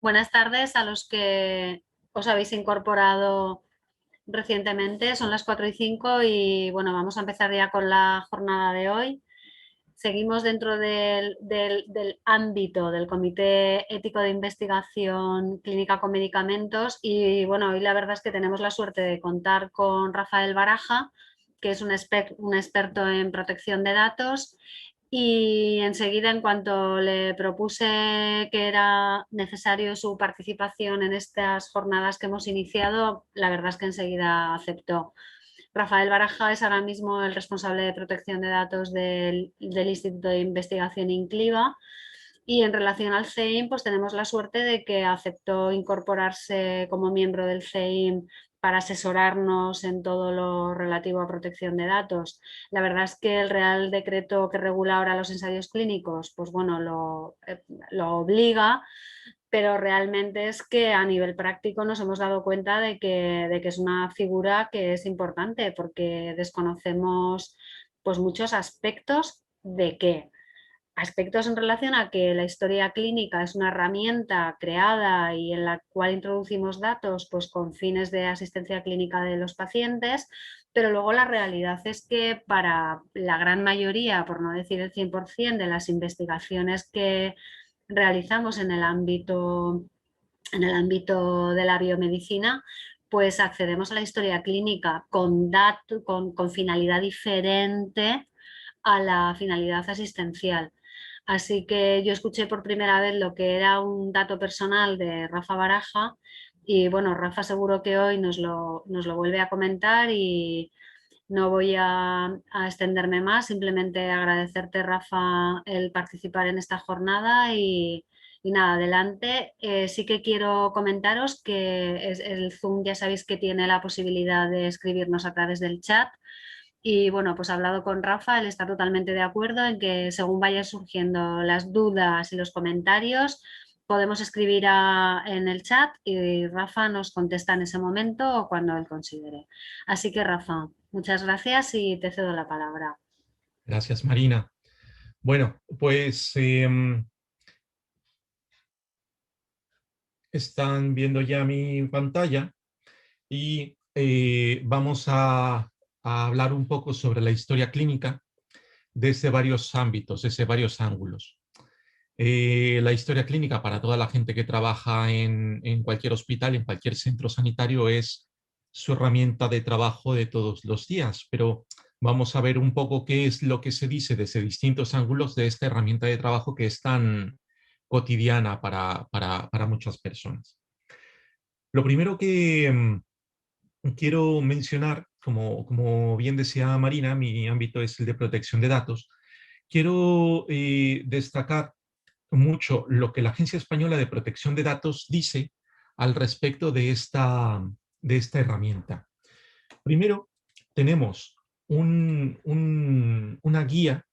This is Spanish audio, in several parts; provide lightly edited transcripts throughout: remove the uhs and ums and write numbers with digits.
Buenas tardes a los que os habéis incorporado recientemente. Son las 4:05 y bueno, vamos a empezar ya con la jornada de hoy. Seguimos dentro del ámbito del Comité Ético de Investigación Clínica con Medicamentos y bueno, hoy la verdad es que tenemos la suerte de contar con Rafael Baraja, que es un experto en protección de datos. Y enseguida, en cuanto le propuse que era necesario su participación en estas jornadas que hemos iniciado, la verdad es que enseguida aceptó. Rafael Baraja es ahora mismo el responsable de protección de datos del Instituto de Investigación INCLIVA y en relación al CEIM, pues tenemos la suerte de que aceptó incorporarse como miembro del CEIM para asesorarnos en todo lo relativo a protección de datos. La verdad es que el Real Decreto que regula ahora los ensayos clínicos, pues bueno, lo obliga, pero realmente es que a nivel práctico nos hemos dado cuenta de que es una figura que es importante porque desconocemos pues muchos aspectos de qué. Aspectos en relación a que la historia clínica es una herramienta creada y en la cual introducimos datos pues, con fines de asistencia clínica de los pacientes, pero luego la realidad es que para la gran mayoría, por no decir el 100% de las investigaciones que realizamos en el ámbito de la biomedicina, pues accedemos a la historia clínica con finalidad diferente a la finalidad asistencial. Así que yo escuché por primera vez lo que era un dato personal de Rafa Baraja y bueno, Rafa seguro que hoy nos lo vuelve a comentar y no voy a extenderme más, simplemente agradecerte, Rafa, el participar en esta jornada y nada, adelante. Sí que quiero comentaros que el Zoom ya sabéis que tiene la posibilidad de escribirnos a través del chat. Y bueno, pues he hablado con Rafa, él está totalmente de acuerdo en que según vayan surgiendo las dudas y los comentarios, podemos escribir en el chat y Rafa nos contesta en ese momento o cuando él considere. Así que Rafa, muchas gracias y te cedo la palabra. Gracias, Marina. Bueno, pues están viendo ya mi pantalla y vamos a hablar un poco sobre la historia clínica desde varios ámbitos, desde varios ángulos. La historia clínica para toda la gente que trabaja en cualquier hospital, en cualquier centro sanitario, es su herramienta de trabajo de todos los días, pero vamos a ver un poco qué es lo que se dice desde distintos ángulos de esta herramienta de trabajo que es tan cotidiana para muchas personas. Lo primero que quiero mencionar, como bien decía Marina, mi ámbito es el de protección de datos. Quiero destacar mucho lo que la Agencia Española de Protección de Datos dice al respecto de esta herramienta. Primero, tenemos una guía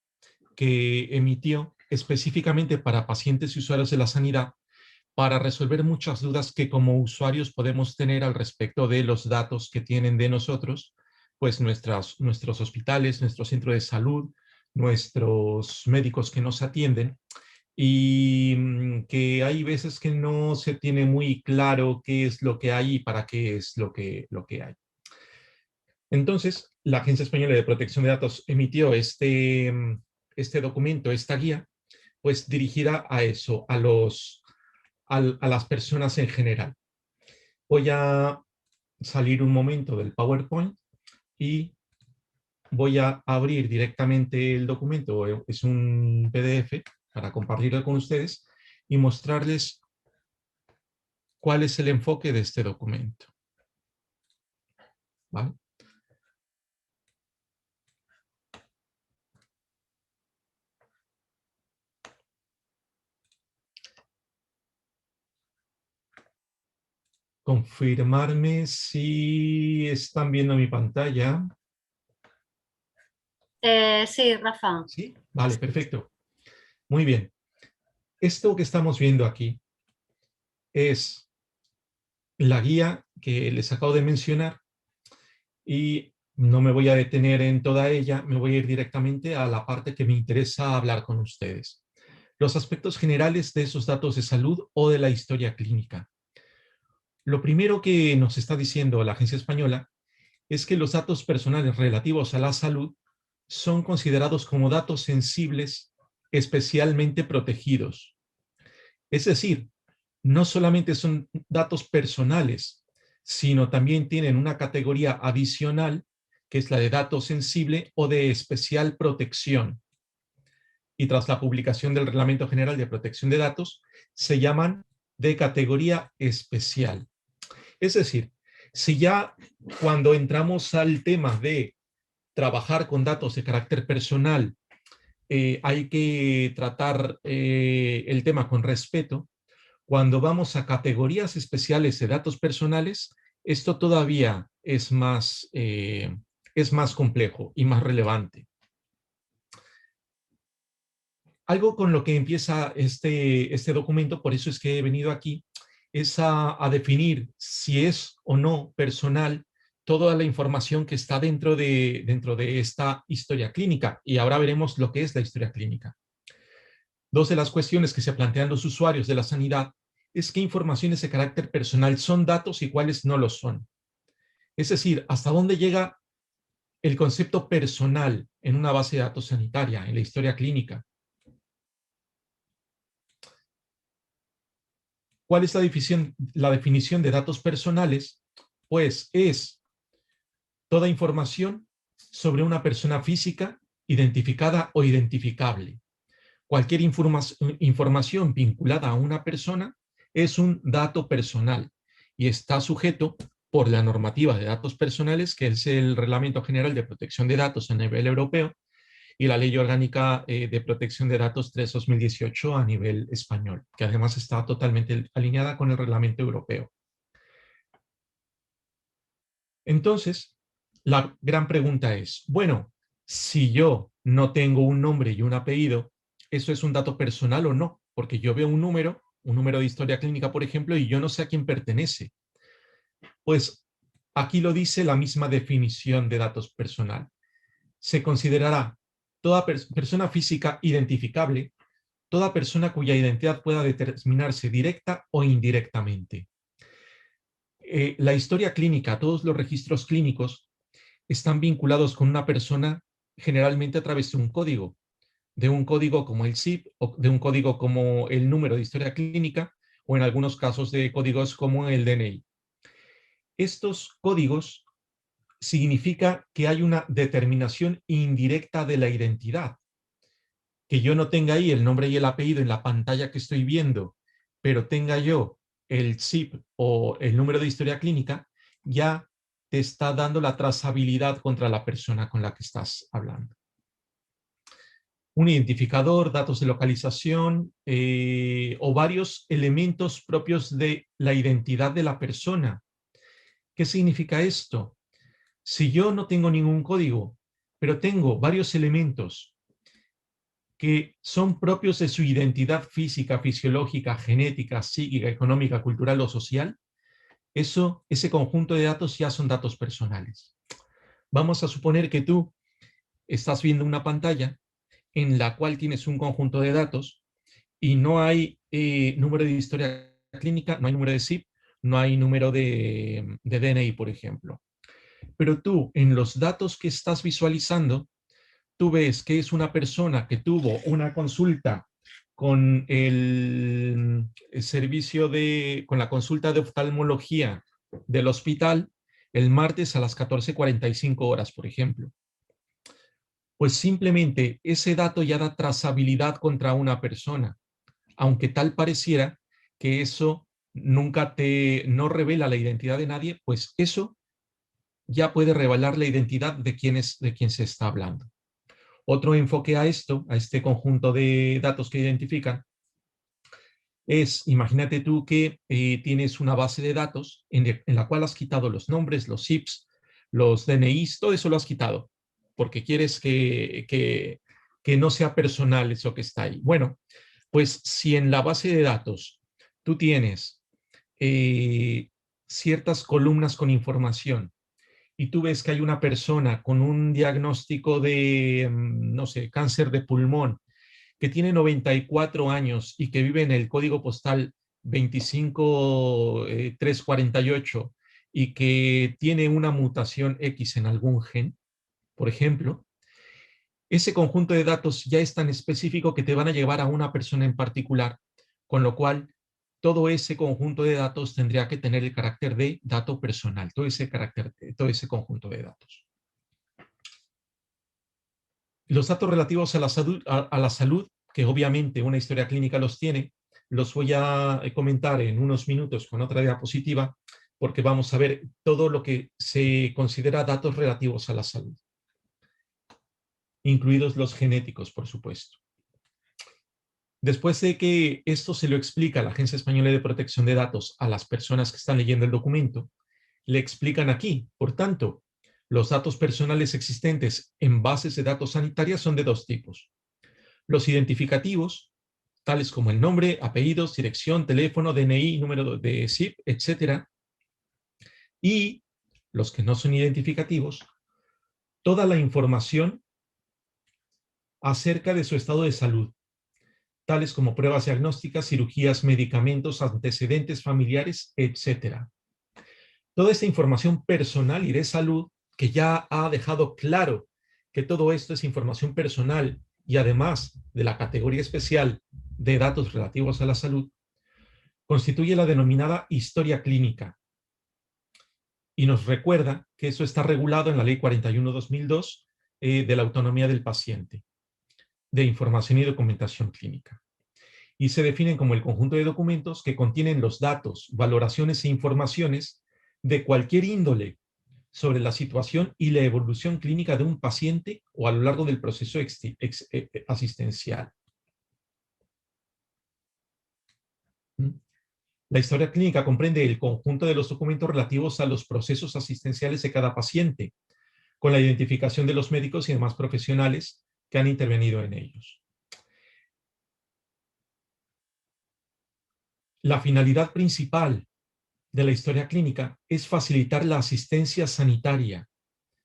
que emitió específicamente para pacientes y usuarios de la sanidad para resolver muchas dudas que como usuarios podemos tener al respecto de los datos que tienen de nosotros, pues nuestros hospitales, nuestro centro de salud, nuestros médicos que nos atienden y que hay veces que no se tiene muy claro qué es lo que hay y para qué es lo que hay. Entonces, la Agencia Española de Protección de Datos emitió este documento, esta guía, pues dirigida a eso, a las personas en general. Voy a salir un momento del PowerPoint y voy a abrir directamente el documento. Es un PDF para compartirlo con ustedes y mostrarles cuál es el enfoque de este documento. ¿Vale? Confirmarme si están viendo mi pantalla. Sí, Rafa. ¿Sí? Vale, perfecto. Muy bien. Esto que estamos viendo aquí es la guía que les acabo de mencionar y no me voy a detener en toda ella, me voy a ir directamente a la parte que me interesa hablar con ustedes. los aspectos generales de esos datos de salud o de la historia clínica. Lo primero que nos está diciendo la Agencia Española es que los datos personales relativos a la salud son considerados como datos sensibles especialmente protegidos. Es decir, no solamente son datos personales, sino también tienen una categoría adicional, que es la de datos sensible o de especial protección. Y tras la publicación del Reglamento General de Protección de Datos, se llaman de categoría especial. Es decir, si ya cuando entramos al tema de trabajar con datos de carácter personal, hay que tratar el tema con respeto, cuando vamos a categorías especiales de datos personales, esto todavía es más complejo y más relevante. Algo con lo que empieza este documento, por eso es que he venido aquí, es a definir si es o no personal toda la información que está dentro de esta historia clínica. Y ahora veremos lo que es la historia clínica. Dos de las cuestiones que se plantean los usuarios de la sanidad es qué informaciones de carácter personal son datos y cuáles no lo son. Es decir, hasta dónde llega el concepto personal en una base de datos sanitaria, en la historia clínica. ¿Cuál es la definición de datos personales? Pues es toda información sobre una persona física identificada o identificable. Cualquier información vinculada a una persona es un dato personal y está sujeto por la normativa de datos personales, que es el Reglamento General de Protección de Datos a nivel europeo y la Ley Orgánica de Protección de Datos 3/2018 a nivel español, que además está totalmente alineada con el Reglamento Europeo. Entonces, la gran pregunta es, bueno, si yo no tengo un nombre y un apellido, ¿eso es un dato personal o no? Porque yo veo un número de historia clínica, por ejemplo, y yo no sé a quién pertenece. Pues aquí lo dice la misma definición de datos personal. Se considerará toda persona física identificable, toda persona cuya identidad pueda determinarse directa o indirectamente. La historia clínica, todos los registros clínicos están vinculados con una persona generalmente a través de un código como el SIP o de un código como el número de historia clínica o en algunos casos de códigos como el DNI. Estos códigos significa que hay una determinación indirecta de la identidad. Que yo no tenga ahí el nombre y el apellido en la pantalla que estoy viendo, pero tenga yo el SIP o el número de historia clínica, ya te está dando la trazabilidad contra la persona con la que estás hablando. Un identificador, datos de localización o varios elementos propios de la identidad de la persona. ¿Qué significa esto? Si yo no tengo ningún código, pero tengo varios elementos que son propios de su identidad física, fisiológica, genética, psíquica, económica, cultural o social, ese conjunto de datos ya son datos personales. Vamos a suponer que tú estás viendo una pantalla en la cual tienes un conjunto de datos y no hay número de historia clínica, no hay número de SIP, no hay número de DNI, por ejemplo. Pero tú, en los datos que estás visualizando, tú ves que es una persona que tuvo una consulta con el servicio con la consulta de oftalmología del hospital el martes a las 14:45 horas, por ejemplo. Pues simplemente ese dato ya da trazabilidad contra una persona, aunque tal pareciera que eso no revela la identidad de nadie, pues eso ya puede revelar la identidad de quién se está hablando. Otro enfoque a este conjunto de datos que identifican, imagínate tú que tienes una base de datos en la cual has quitado los nombres, los SIPs, los DNIs, todo eso lo has quitado, porque quieres que no sea personal eso que está ahí. Bueno, pues si en la base de datos tú tienes ciertas columnas con información y tú ves que hay una persona con un diagnóstico de, no sé, cáncer de pulmón que tiene 94 años y que vive en el código postal 25348 y que tiene una mutación X en algún gen, por ejemplo, ese conjunto de datos ya es tan específico que te van a llevar a una persona en particular, con lo cual todo ese conjunto de datos tendría que tener el carácter de dato personal, todo ese conjunto de datos. Los datos relativos a la salud, que obviamente una historia clínica los tiene, los voy a comentar en unos minutos con otra diapositiva, porque vamos a ver todo lo que se considera datos relativos a la salud, incluidos los genéticos, por supuesto. Después de que esto se lo explica la Agencia Española de Protección de Datos a las personas que están leyendo el documento, le explican aquí, por tanto, los datos personales existentes en bases de datos sanitarias son de dos tipos. Los identificativos, tales como el nombre, apellidos, dirección, teléfono, DNI, número de SIP, etc. Y los que no son identificativos, toda la información acerca de su estado de salud, tales como pruebas diagnósticas, cirugías, medicamentos, antecedentes familiares, etc. Toda esta información personal y de salud, que ya ha dejado claro que todo esto es información personal y además de la categoría especial de datos relativos a la salud, constituye la denominada historia clínica. Y nos recuerda que eso está regulado en la Ley 41/2002 de la autonomía del paciente, de información y documentación clínica. Y se definen como el conjunto de documentos que contienen los datos, valoraciones e informaciones de cualquier índole sobre la situación y la evolución clínica de un paciente o a lo largo del proceso asistencial. La historia clínica comprende el conjunto de los documentos relativos a los procesos asistenciales de cada paciente, con la identificación de los médicos y demás profesionales que han intervenido en ellos. La finalidad principal de la historia clínica es facilitar la asistencia sanitaria,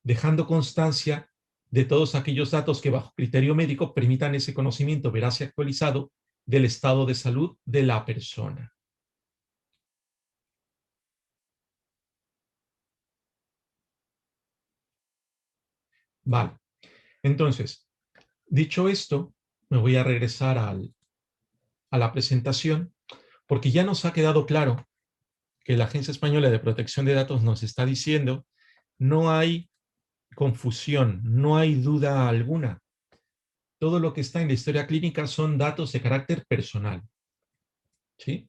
dejando constancia de todos aquellos datos que bajo criterio médico permitan ese conocimiento veraz y actualizado del estado de salud de la persona. Vale, entonces, dicho esto, me voy a regresar a la presentación, porque ya nos ha quedado claro que la Agencia Española de Protección de Datos nos está diciendo, no hay confusión, no hay duda alguna. Todo lo que está en la historia clínica son datos de carácter personal. ¿Sí?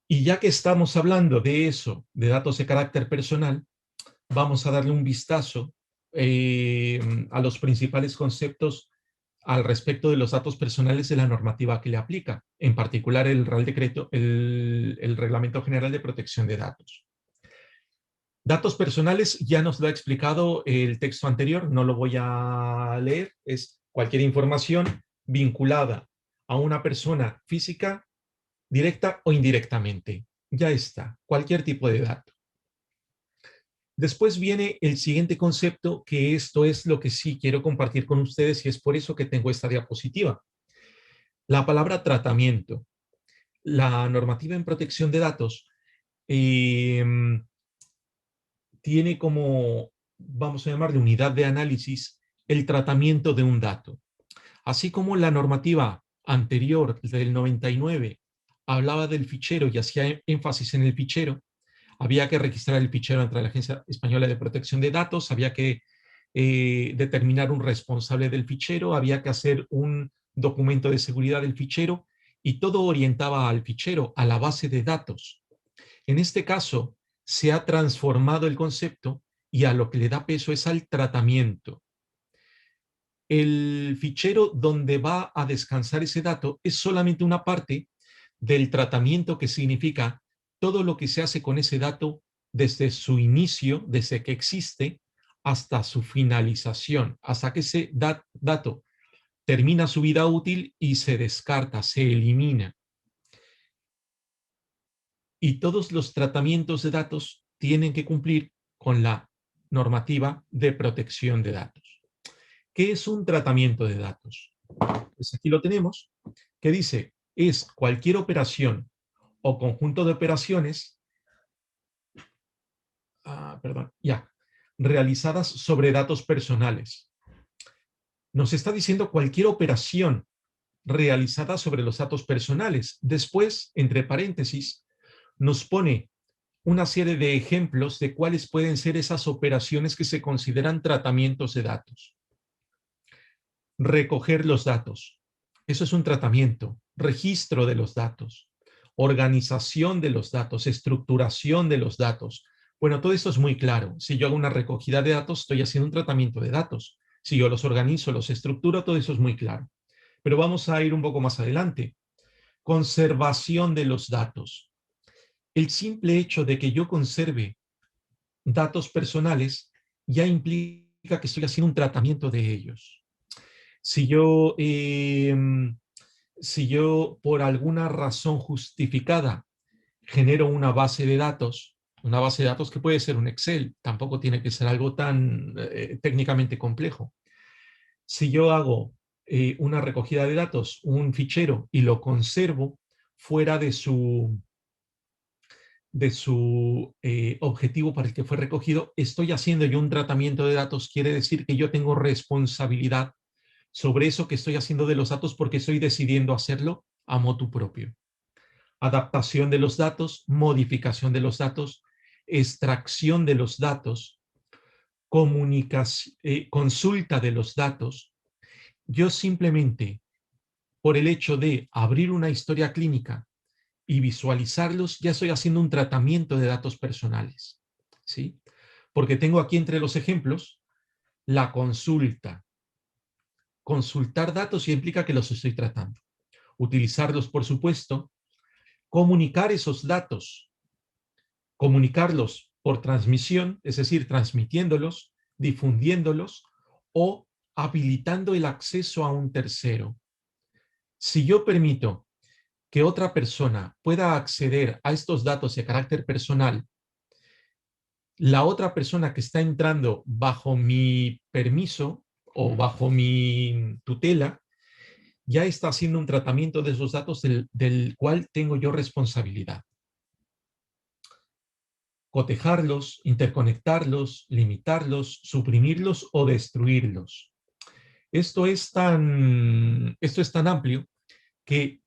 Y ya que estamos hablando de eso, de datos de carácter personal, vamos a darle un vistazo a los principales conceptos al respecto de los datos personales de la normativa que le aplica, en particular el Real Decreto, el Reglamento General de Protección de Datos. Datos personales ya nos lo ha explicado el texto anterior, no lo voy a leer, es cualquier información vinculada a una persona física, directa o indirectamente. Ya está, cualquier tipo de dato. Después viene el siguiente concepto, que esto es lo que sí quiero compartir con ustedes y es por eso que tengo esta diapositiva. La palabra tratamiento. La normativa en protección de datos tiene como, vamos a llamarle unidad de análisis, el tratamiento de un dato. Así como la normativa anterior del 99 hablaba del fichero y hacía énfasis en el fichero, había que registrar el fichero ante la Agencia Española de Protección de Datos, había que determinar un responsable del fichero, había que hacer un documento de seguridad del fichero y todo orientaba al fichero, a la base de datos. En este caso, se ha transformado el concepto y a lo que le da peso es al tratamiento. El fichero donde va a descansar ese dato es solamente una parte del tratamiento, que significa todo lo que se hace con ese dato desde su inicio, desde que existe, hasta su finalización, hasta que ese dato termina su vida útil y se descarta, se elimina. Y todos los tratamientos de datos tienen que cumplir con la normativa de protección de datos. ¿Qué es un tratamiento de datos? Pues aquí lo tenemos, que dice, es cualquier operación o conjunto de operaciones, realizadas sobre datos personales. Nos está diciendo cualquier operación realizada sobre los datos personales. Después, entre paréntesis, nos pone una serie de ejemplos de cuáles pueden ser esas operaciones que se consideran tratamientos de datos. Recoger los datos. Eso es un tratamiento. Registro de los datos. Organización de los datos. Estructuración de los datos. Bueno, todo esto es muy claro. Si yo hago una recogida de datos, estoy haciendo un tratamiento de datos. Si yo los organizo, los estructuro, todo eso es muy claro. Pero vamos a ir un poco más adelante. Conservación de los datos. El simple hecho de que yo conserve datos personales ya implica que estoy haciendo un tratamiento de ellos. Si yo, por alguna razón justificada genero una base de datos que puede ser un Excel, tampoco tiene que ser algo tan técnicamente complejo. Si yo hago una recogida de datos, un fichero, y lo conservo fuera de su objetivo para el que fue recogido, estoy haciendo yo un tratamiento de datos, quiere decir que yo tengo responsabilidad sobre eso que estoy haciendo de los datos porque estoy decidiendo hacerlo a motu propio. Adaptación de los datos, modificación de los datos, extracción de los datos, consulta de los datos. Yo simplemente, por el hecho de abrir una historia clínica y visualizarlos, ya estoy haciendo un tratamiento de datos personales, ¿sí? Porque tengo aquí entre los ejemplos la consulta. Consultar datos ya implica que los estoy tratando. Utilizarlos, por supuesto. Comunicar esos datos. Comunicarlos por transmisión, es decir, transmitiéndolos, difundiéndolos o habilitando el acceso a un tercero. Si yo permito que otra persona pueda acceder a estos datos de carácter personal, la otra persona que está entrando bajo mi permiso o bajo mi tutela ya está haciendo un tratamiento de esos datos del cual tengo yo responsabilidad. Cotejarlos, interconectarlos, limitarlos, suprimirlos o destruirlos. Esto es tan amplio que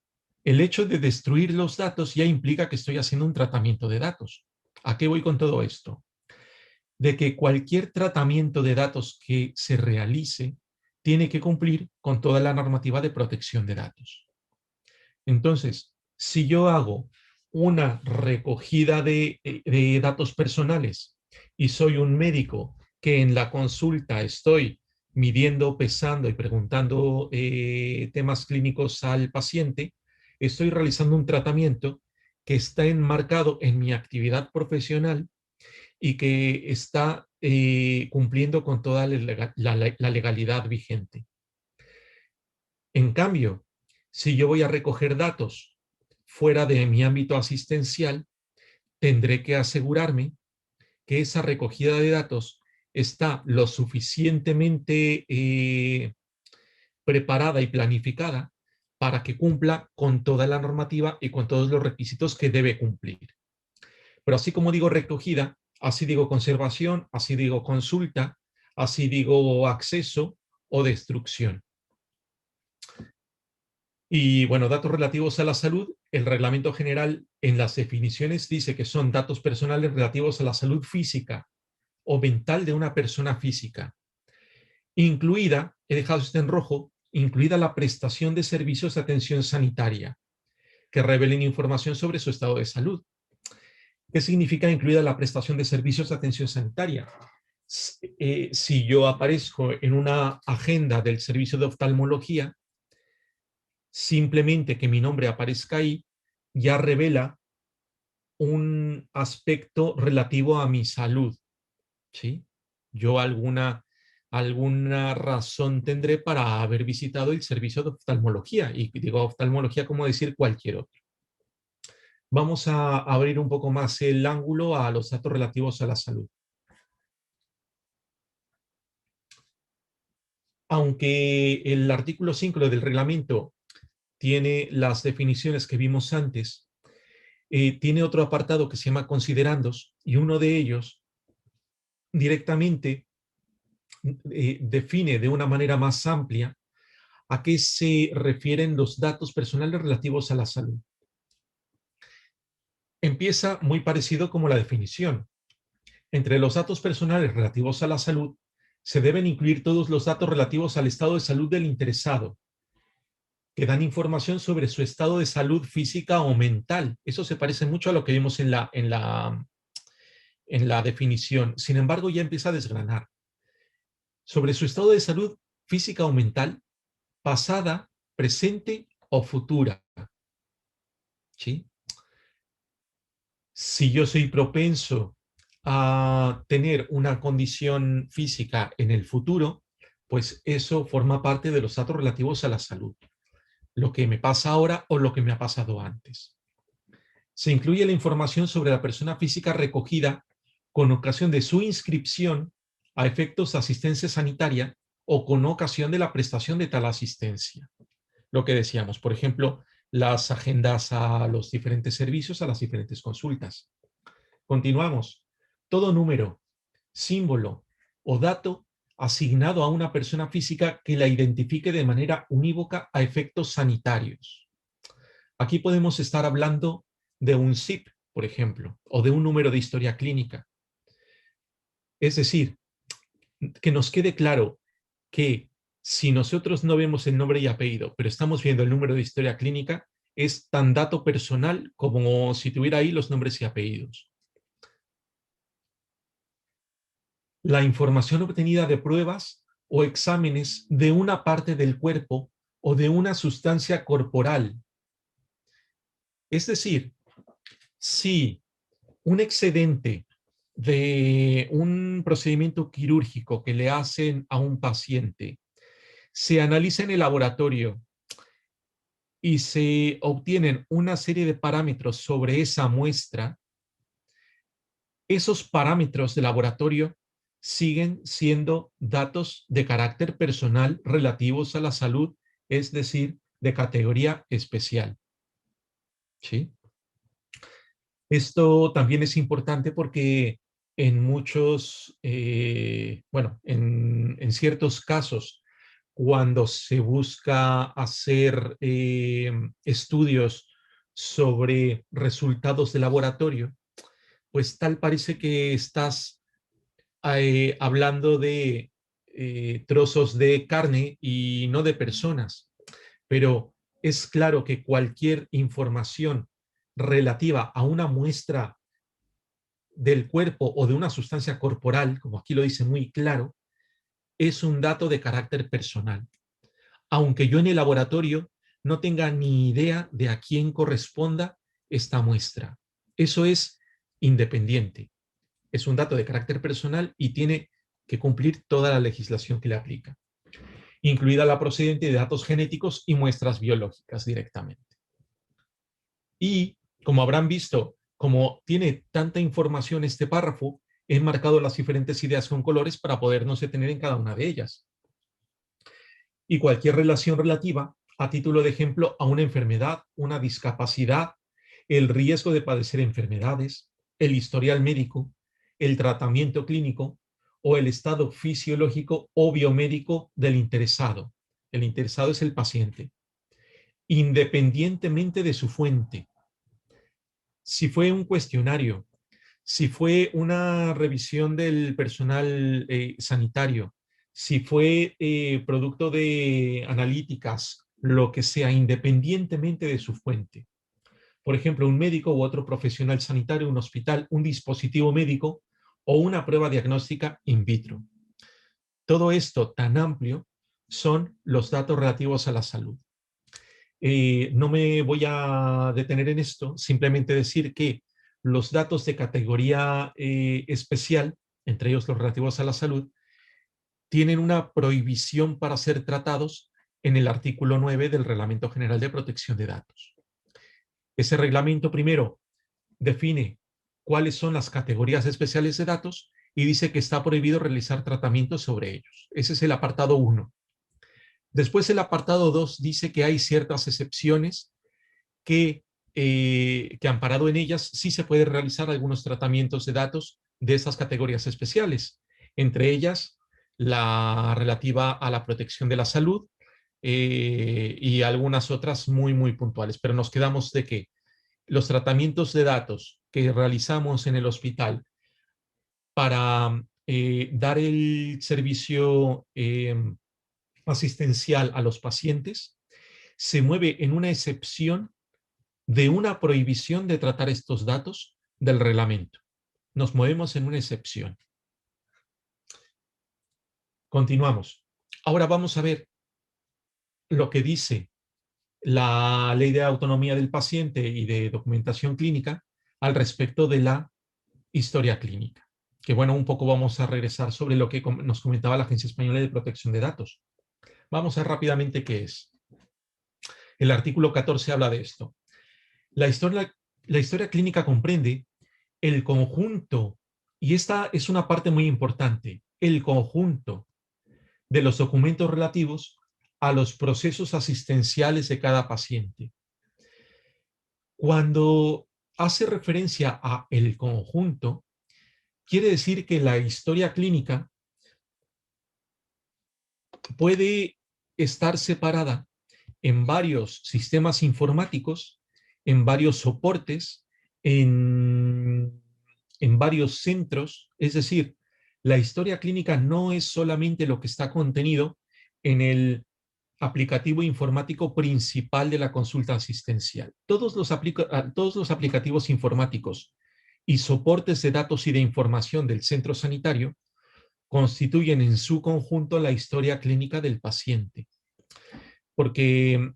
el hecho de destruir los datos ya implica que estoy haciendo un tratamiento de datos. ¿A qué voy con todo esto? De que cualquier tratamiento de datos que se realice tiene que cumplir con toda la normativa de protección de datos. Entonces, si yo hago una recogida de datos personales y soy un médico que en la consulta estoy midiendo, pesando y preguntando temas clínicos al paciente, estoy realizando un tratamiento que está enmarcado en mi actividad profesional y que está cumpliendo con toda la legalidad vigente. En cambio, si yo voy a recoger datos fuera de mi ámbito asistencial, tendré que asegurarme que esa recogida de datos está lo suficientemente preparada y planificada para que cumpla con toda la normativa y con todos los requisitos que debe cumplir. Pero así como digo recogida, así digo conservación, así digo consulta, así digo acceso o destrucción. Y bueno, datos relativos a la salud, el reglamento general en las definiciones dice que son datos personales relativos a la salud física o mental de una persona física, incluida, he dejado esto en rojo, incluida la prestación de servicios de atención sanitaria que revelen información sobre su estado de salud. ¿Qué significa incluida la prestación de servicios de atención sanitaria? Si yo aparezco en una agenda del servicio de oftalmología, simplemente que mi nombre aparezca ahí ya revela un aspecto relativo a mi salud, ¿sí? Yo alguna razón tendré para haber visitado el servicio de oftalmología, y digo oftalmología como decir cualquier otro. Vamos a abrir un poco más el ángulo a los datos relativos a la salud. aunque el artículo 5 del reglamento tiene las definiciones que vimos antes, tiene otro apartado que se llama considerandos, y uno de ellos directamente define de una manera más amplia a qué se refieren los datos personales relativos a la salud. Empieza muy parecido como la definición. Entre los datos personales relativos a la salud, se deben incluir todos los datos relativos al estado de salud del interesado, que dan información sobre su estado de salud física o mental. Eso se parece mucho a lo que vimos en la definición. Sin embargo, ya empieza a desgranar. Sobre su estado de salud física o mental, pasada, presente o futura. ¿Sí? Si yo soy propenso a tener una condición física en el futuro, pues eso forma parte de los datos relativos a la salud. Lo que me pasa ahora o lo que me ha pasado antes. Se incluye la información sobre la persona física recogida con ocasión de su inscripción a efectos de asistencia sanitaria o con ocasión de la prestación de tal asistencia. Lo que decíamos, por ejemplo, las agendas a los diferentes servicios, a las diferentes consultas. Continuamos. Todo número, símbolo o dato asignado a una persona física que la identifique de manera unívoca a efectos sanitarios. Aquí podemos estar hablando de un SIP, por ejemplo, o de un número de historia clínica. Es decir, que nos quede claro que si nosotros no vemos el nombre y apellido, pero estamos viendo el número de historia clínica, es tan dato personal como si tuviera ahí los nombres y apellidos. La información obtenida de pruebas o exámenes de una parte del cuerpo o de una sustancia corporal. Es decir, si un excedente de un procedimiento quirúrgico que le hacen a un paciente se analiza en el laboratorio y se obtienen una serie de parámetros sobre esa muestra, esos parámetros de laboratorio siguen siendo datos de carácter personal relativos a la salud, es decir, de categoría especial. ¿Sí? Esto también es importante porque en muchos, en ciertos casos, cuando se busca hacer estudios sobre resultados de laboratorio, pues tal parece que estás hablando de trozos de carne y no de personas. Pero es claro que cualquier información relativa a una muestra del cuerpo o de una sustancia corporal, como aquí lo dice muy claro, es un dato de carácter personal. Aunque yo en el laboratorio no tenga ni idea de a quién corresponda esta muestra. Eso es independiente. Es un dato de carácter personal y tiene que cumplir toda la legislación que le aplica, incluida la procedente de datos genéticos y muestras biológicas directamente. Y como habrán visto, como tiene tanta información este párrafo, he marcado las diferentes ideas con colores para podernos detener en cada una de ellas. Y cualquier relación relativa, a título de ejemplo, a una enfermedad, una discapacidad, el riesgo de padecer enfermedades, el historial médico, el tratamiento clínico o el estado fisiológico o biomédico del interesado. El interesado es el paciente, independientemente de su fuente. Si fue un cuestionario, si fue una revisión del personal sanitario, si fue producto de analíticas, lo que sea, independientemente de su fuente. Por ejemplo, un médico u otro profesional sanitario, un hospital, un dispositivo médico o una prueba diagnóstica in vitro. Todo esto tan amplio son los datos relativos a la salud. No me voy a detener en esto, simplemente decir que los datos de categoría especial, entre ellos los relativos a la salud, tienen una prohibición para ser tratados en el artículo 9 del Reglamento General de Protección de Datos. Ese reglamento primero define cuáles son las categorías especiales de datos y dice que está prohibido realizar tratamientos sobre ellos. Ese es el apartado 1. Después el apartado 2 dice que hay ciertas excepciones que amparado en ellas sí se puede realizar algunos tratamientos de datos de esas categorías especiales, entre ellas la relativa a la protección de la salud y algunas otras muy, muy puntuales. Pero nos quedamos de que los tratamientos de datos que realizamos en el hospital para dar el servicio asistencial a los pacientes se mueve en una excepción de una prohibición de tratar estos datos del reglamento. Nos movemos en una excepción. Continuamos. Ahora vamos a ver lo que dice la Ley de Autonomía del Paciente y de Documentación Clínica al respecto de la historia clínica. Que bueno, un poco vamos a regresar sobre lo que nos comentaba la Agencia Española de Protección de Datos. Vamos a ver rápidamente qué es. El artículo 14 habla de esto. La historia clínica comprende el conjunto, y esta es una parte muy importante, el conjunto de los documentos relativos a los procesos asistenciales de cada paciente. Cuando hace referencia a el conjunto, quiere decir que la historia clínica puede estar separada en varios sistemas informáticos, en varios soportes, en varios centros. Es decir, la historia clínica no es solamente lo que está contenido en el aplicativo informático principal de la consulta asistencial. Todos los aplicativos informáticos y soportes de datos y de información del centro sanitario constituyen en su conjunto la historia clínica del paciente. Porque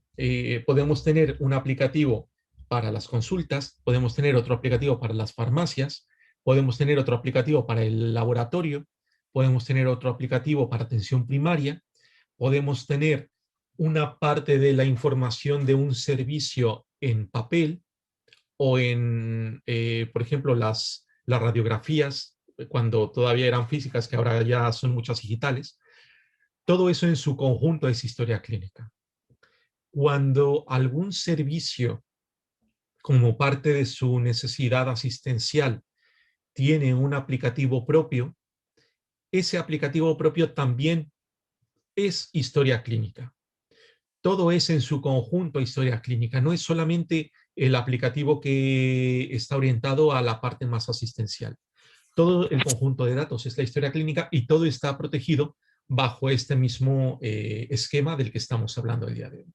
podemos tener un aplicativo para las consultas, podemos tener otro aplicativo para las farmacias, podemos tener otro aplicativo para el laboratorio, podemos tener otro aplicativo para atención primaria, podemos tener una parte de la información de un servicio en papel o en, por ejemplo, las radiografías, cuando todavía eran físicas, que ahora ya son muchas digitales. Todo eso en su conjunto es historia clínica. Cuando algún servicio, como parte de su necesidad asistencial, tiene un aplicativo propio, ese aplicativo propio también es historia clínica. Todo es en su conjunto historia clínica, no es solamente el aplicativo que está orientado a la parte más asistencial. Todo el conjunto de datos es la historia clínica y todo está protegido bajo este mismo esquema del que estamos hablando el día de hoy.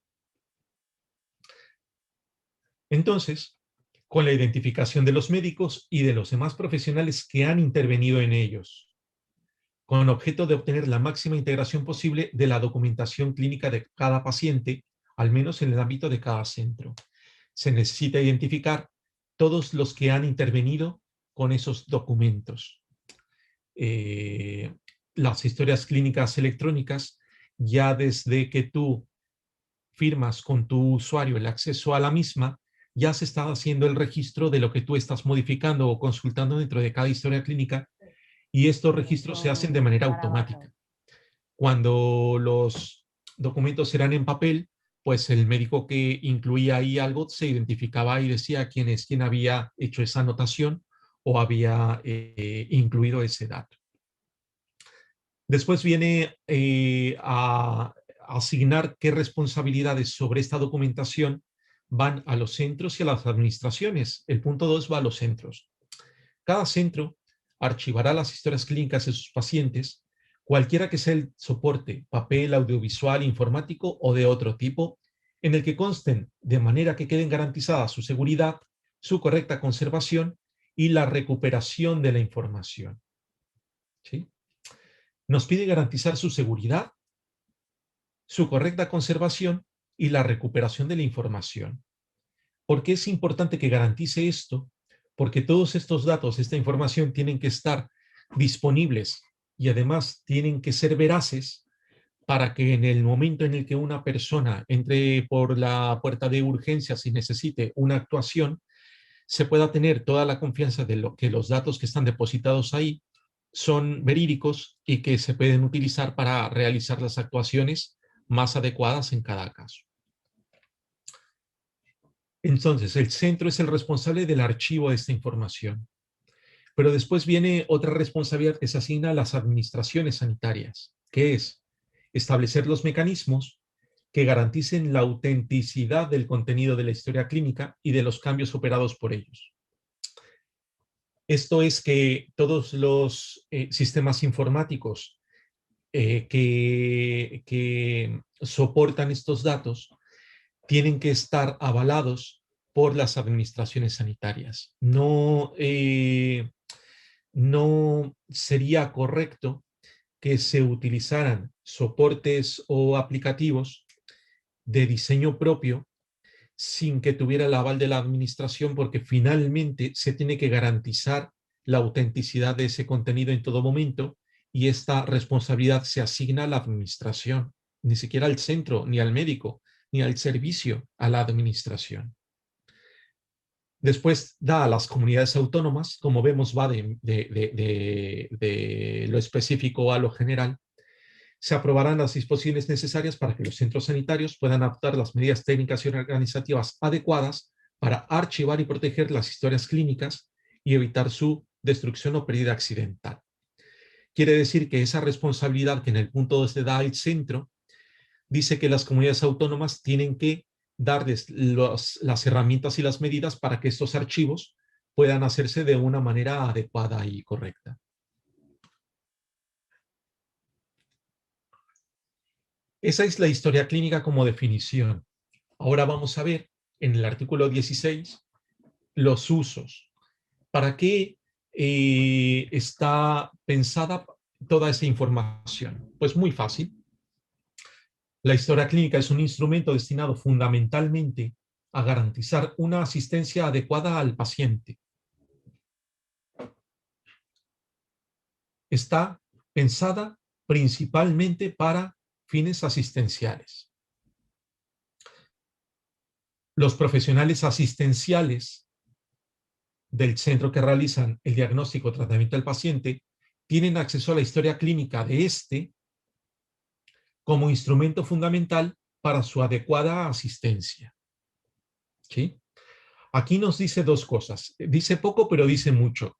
Entonces, con la identificación de los médicos y de los demás profesionales que han intervenido en ellos, con objeto de obtener la máxima integración posible de la documentación clínica de cada paciente, al menos en el ámbito de cada centro. Se necesita identificar todos los que han intervenido con esos documentos. Las historias clínicas electrónicas, ya desde que tú firmas con tu usuario el acceso a la misma, ya se está haciendo el registro de lo que tú estás modificando o consultando dentro de cada historia clínica, y estos registros se hacen de manera automática. Cuando los documentos eran en papel, pues el médico que incluía ahí algo se identificaba y decía quién había hecho esa anotación o había incluido ese dato. Después viene a asignar qué responsabilidades sobre esta documentación van a los centros y a las administraciones. El punto 2 va a los centros. Cada centro archivará las historias clínicas de sus pacientes, cualquiera que sea el soporte, papel, audiovisual, informático o de otro tipo, en el que consten de manera que queden garantizadas su seguridad, su correcta conservación y la recuperación de la información. ¿Sí? Nos pide garantizar su seguridad, su correcta conservación y la recuperación de la información. ¿Por qué es importante que garantice esto? Porque todos estos datos, esta información, tienen que estar disponibles y además tienen que ser veraces para que en el momento en el que una persona entre por la puerta de urgencias y necesite una actuación, se pueda tener toda la confianza de que los datos que están depositados ahí son verídicos y que se pueden utilizar para realizar las actuaciones más adecuadas en cada caso. Entonces, el centro es el responsable del archivo de esta información. Pero después viene otra responsabilidad que se asigna a las administraciones sanitarias, que es establecer los mecanismos que garanticen la autenticidad del contenido de la historia clínica y de los cambios operados por ellos. Esto es que todos los sistemas informáticos que soportan estos datos tienen que estar avalados por las administraciones sanitarias. No sería correcto que se utilizaran soportes o aplicativos de diseño propio sin que tuviera el aval de la administración, porque finalmente se tiene que garantizar la autenticidad de ese contenido en todo momento y esta responsabilidad se asigna a la administración, ni siquiera al centro, ni al médico, ni al servicio, a la administración. Después da a las comunidades autónomas, como vemos va de lo específico a lo general. Se aprobarán las disposiciones necesarias para que los centros sanitarios puedan adoptar las medidas técnicas y organizativas adecuadas para archivar y proteger las historias clínicas y evitar su destrucción o pérdida accidental. Quiere decir que esa responsabilidad que en el punto 2 se da al centro, dice que las comunidades autónomas tienen que darles las herramientas y las medidas para que estos archivos puedan hacerse de una manera adecuada y correcta. Esa es la historia clínica como definición. Ahora vamos a ver en el artículo 16 los usos. ¿Para qué está pensada toda esa información? Pues muy fácil. La historia clínica es un instrumento destinado fundamentalmente a garantizar una asistencia adecuada al paciente. Está pensada principalmente para fines asistenciales. Los profesionales asistenciales del centro que realizan el diagnóstico o tratamiento del paciente tienen acceso a la historia clínica de este como instrumento fundamental para su adecuada asistencia. ¿Sí? Aquí nos dice dos cosas. Dice poco, pero dice mucho.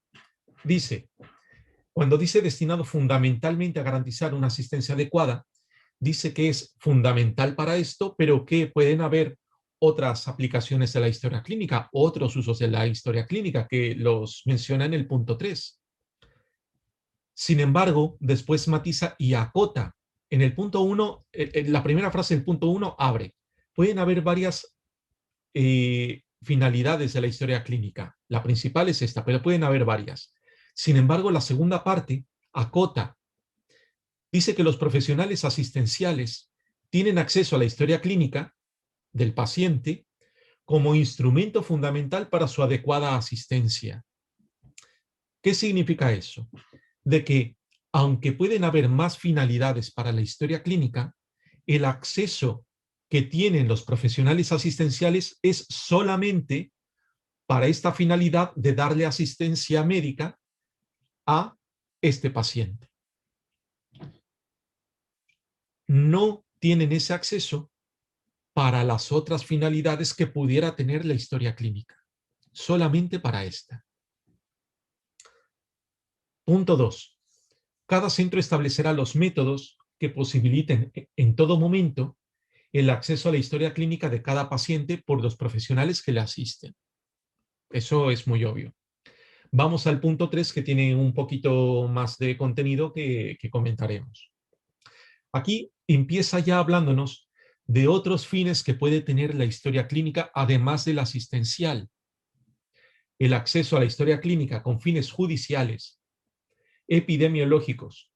Dice, cuando dice destinado fundamentalmente a garantizar una asistencia adecuada, dice que es fundamental para esto, pero que pueden haber otras aplicaciones de la historia clínica, otros usos de la historia clínica que los menciona en el punto 3. Sin embargo, después matiza y acota. En el punto 1, la primera frase del punto 1 abre. Pueden haber varias finalidades de la historia clínica. La principal es esta, pero pueden haber varias. Sin embargo, la segunda parte acota. Dice que los profesionales asistenciales tienen acceso a la historia clínica del paciente como instrumento fundamental para su adecuada asistencia. ¿Qué significa eso? De que, aunque pueden haber más finalidades para la historia clínica, el acceso que tienen los profesionales asistenciales es solamente para esta finalidad de darle asistencia médica a este paciente. No tienen ese acceso para las otras finalidades que pudiera tener la historia clínica, solamente para esta. Punto 2. Cada centro establecerá los métodos que posibiliten en todo momento el acceso a la historia clínica de cada paciente por los profesionales que le asisten. Eso es muy obvio. Vamos al punto 3, que tiene un poquito más de contenido que comentaremos. Aquí empieza ya hablándonos de otros fines que puede tener la historia clínica, además del asistencial. El acceso a la historia clínica con fines judiciales, epidemiológicos,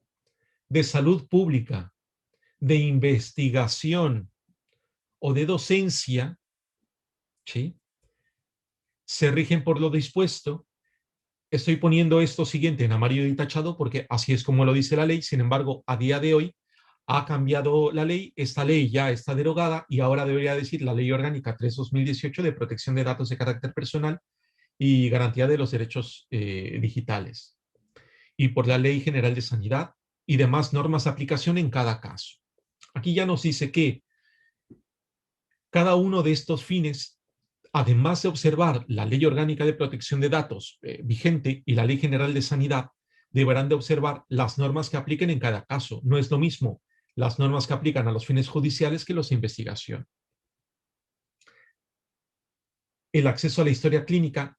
de salud pública, de investigación o de docencia, ¿sí?, se rigen por lo dispuesto. Estoy poniendo esto siguiente en amarillo y tachado porque así es como lo dice la ley. Sin embargo, a día de hoy ha cambiado la ley. Esta ley ya está derogada y ahora debería decir la Ley Orgánica 3/2018 de protección de datos de carácter personal y garantía de los derechos digitales, y por la Ley General de Sanidad y demás normas de aplicación en cada caso. Aquí ya nos dice que cada uno de estos fines, además de observar la Ley Orgánica de Protección de Datos vigente y la Ley General de Sanidad, deberán de observar las normas que apliquen en cada caso. No es lo mismo las normas que aplican a los fines judiciales que los de investigación. El acceso a la historia clínica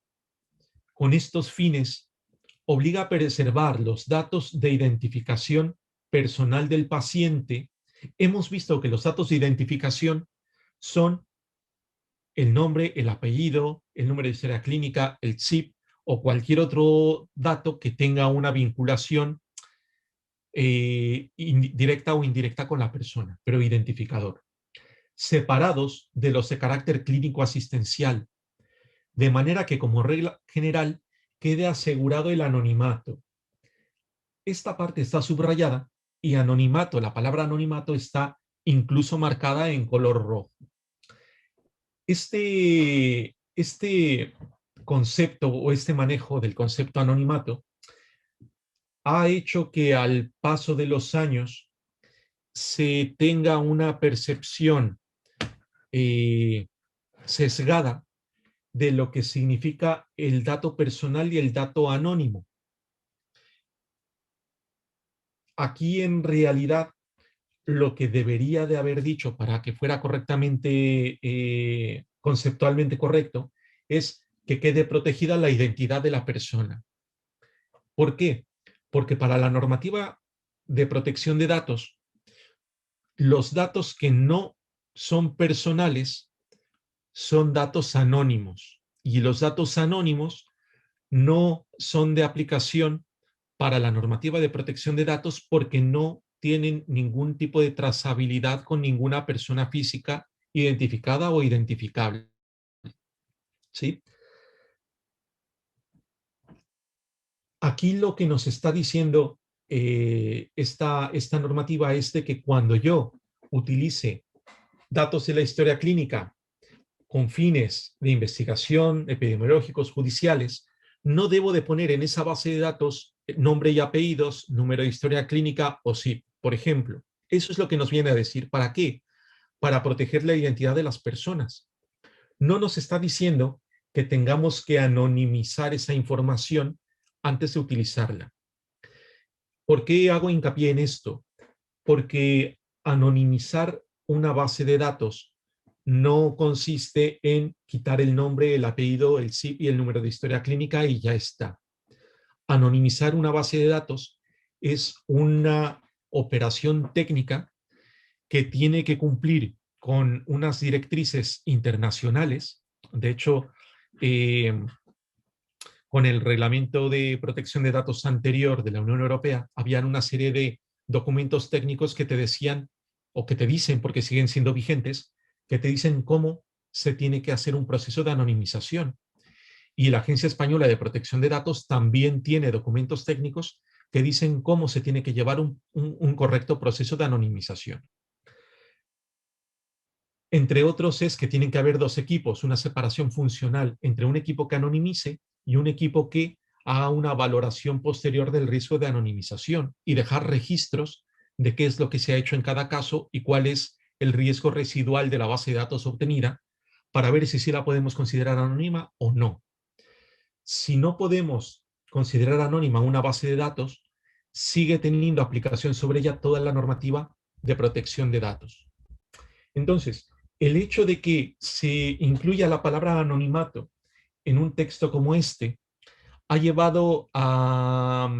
con estos fines obliga a preservar los datos de identificación personal del paciente. Hemos visto que los datos de identificación son el nombre, el apellido, el número de historia clínica, el CIP o cualquier otro dato que tenga una vinculación directa o indirecta con la persona, pero identificador, separados de los de carácter clínico asistencial, de manera que como regla general quede asegurado el anonimato. Esta parte está subrayada y anonimato, la palabra anonimato está incluso marcada en color rojo. Este concepto o este manejo del concepto anonimato ha hecho que al paso de los años se tenga una percepción sesgada de lo que significa el dato personal y el dato anónimo. Aquí en realidad lo que debería de haber dicho para que fuera correctamente, conceptualmente correcto, es que quede protegida la identidad de la persona. ¿Por qué? Porque para la normativa de protección de datos, los datos que no son personales son datos anónimos y los datos anónimos no son de aplicación para la normativa de protección de datos porque no tienen ningún tipo de trazabilidad con ninguna persona física identificada o identificable. ¿Sí? Aquí lo que nos está diciendo esta normativa es de que cuando yo utilice datos de la historia clínica con fines de investigación, epidemiológicos, judiciales, no debo de poner en esa base de datos nombre y apellidos, número de historia clínica o SIP, por ejemplo. Eso es lo que nos viene a decir. ¿Para qué? Para proteger la identidad de las personas. No nos está diciendo que tengamos que anonimizar esa información antes de utilizarla. ¿Por qué hago hincapié en esto? Porque anonimizar una base de datos no consiste en quitar el nombre, el apellido, el CIP y el número de historia clínica y ya está. Anonimizar una base de datos es una operación técnica que tiene que cumplir con unas directrices internacionales. De hecho, con el reglamento de protección de datos anterior de la Unión Europea, habían una serie de documentos técnicos que te decían, o que te dicen, porque siguen siendo vigentes, que te dicen cómo se tiene que hacer un proceso de anonimización. Y la Agencia Española de Protección de Datos también tiene documentos técnicos que dicen cómo se tiene que llevar un correcto proceso de anonimización. Entre otros es que tienen que haber dos equipos, una separación funcional entre un equipo que anonimice y un equipo que haga una valoración posterior del riesgo de anonimización y dejar registros de qué es lo que se ha hecho en cada caso y cuál es el riesgo residual de la base de datos obtenida para ver si sí la podemos considerar anónima o no. Si no podemos considerar anónima una base de datos, sigue teniendo aplicación sobre ella toda la normativa de protección de datos. Entonces, el hecho de que se incluya la palabra anonimato en un texto como este ha llevado a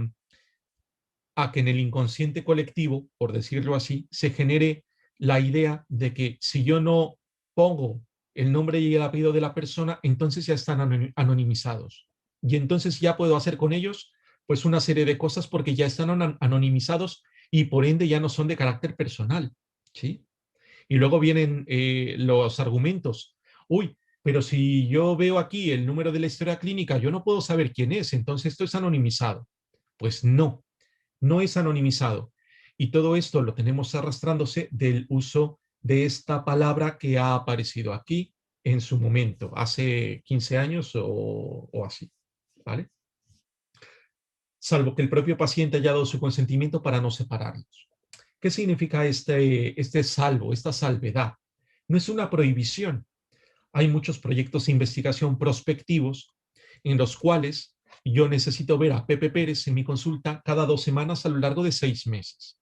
que en el inconsciente colectivo, por decirlo así, se genere la idea de que si yo no pongo el nombre y el apellido de la persona, entonces ya están anonimizados. Y entonces ya puedo hacer con ellos pues una serie de cosas porque ya están anonimizados y por ende ya no son de carácter personal, ¿sí? Y luego vienen los argumentos. Uy, pero si yo veo aquí el número de la historia clínica, yo no puedo saber quién es, entonces esto es anonimizado. Pues no, no es anonimizado. Y todo esto lo tenemos arrastrándose del uso de esta palabra que ha aparecido aquí en su momento, hace 15 años o así, ¿vale? Salvo que el propio paciente haya dado su consentimiento para no separarlos. ¿Qué significa este salvo, esta salvedad? No es una prohibición. Hay muchos proyectos de investigación prospectivos en los cuales yo necesito ver a Pepe Pérez en mi consulta cada 2 semanas a lo largo de 6 meses.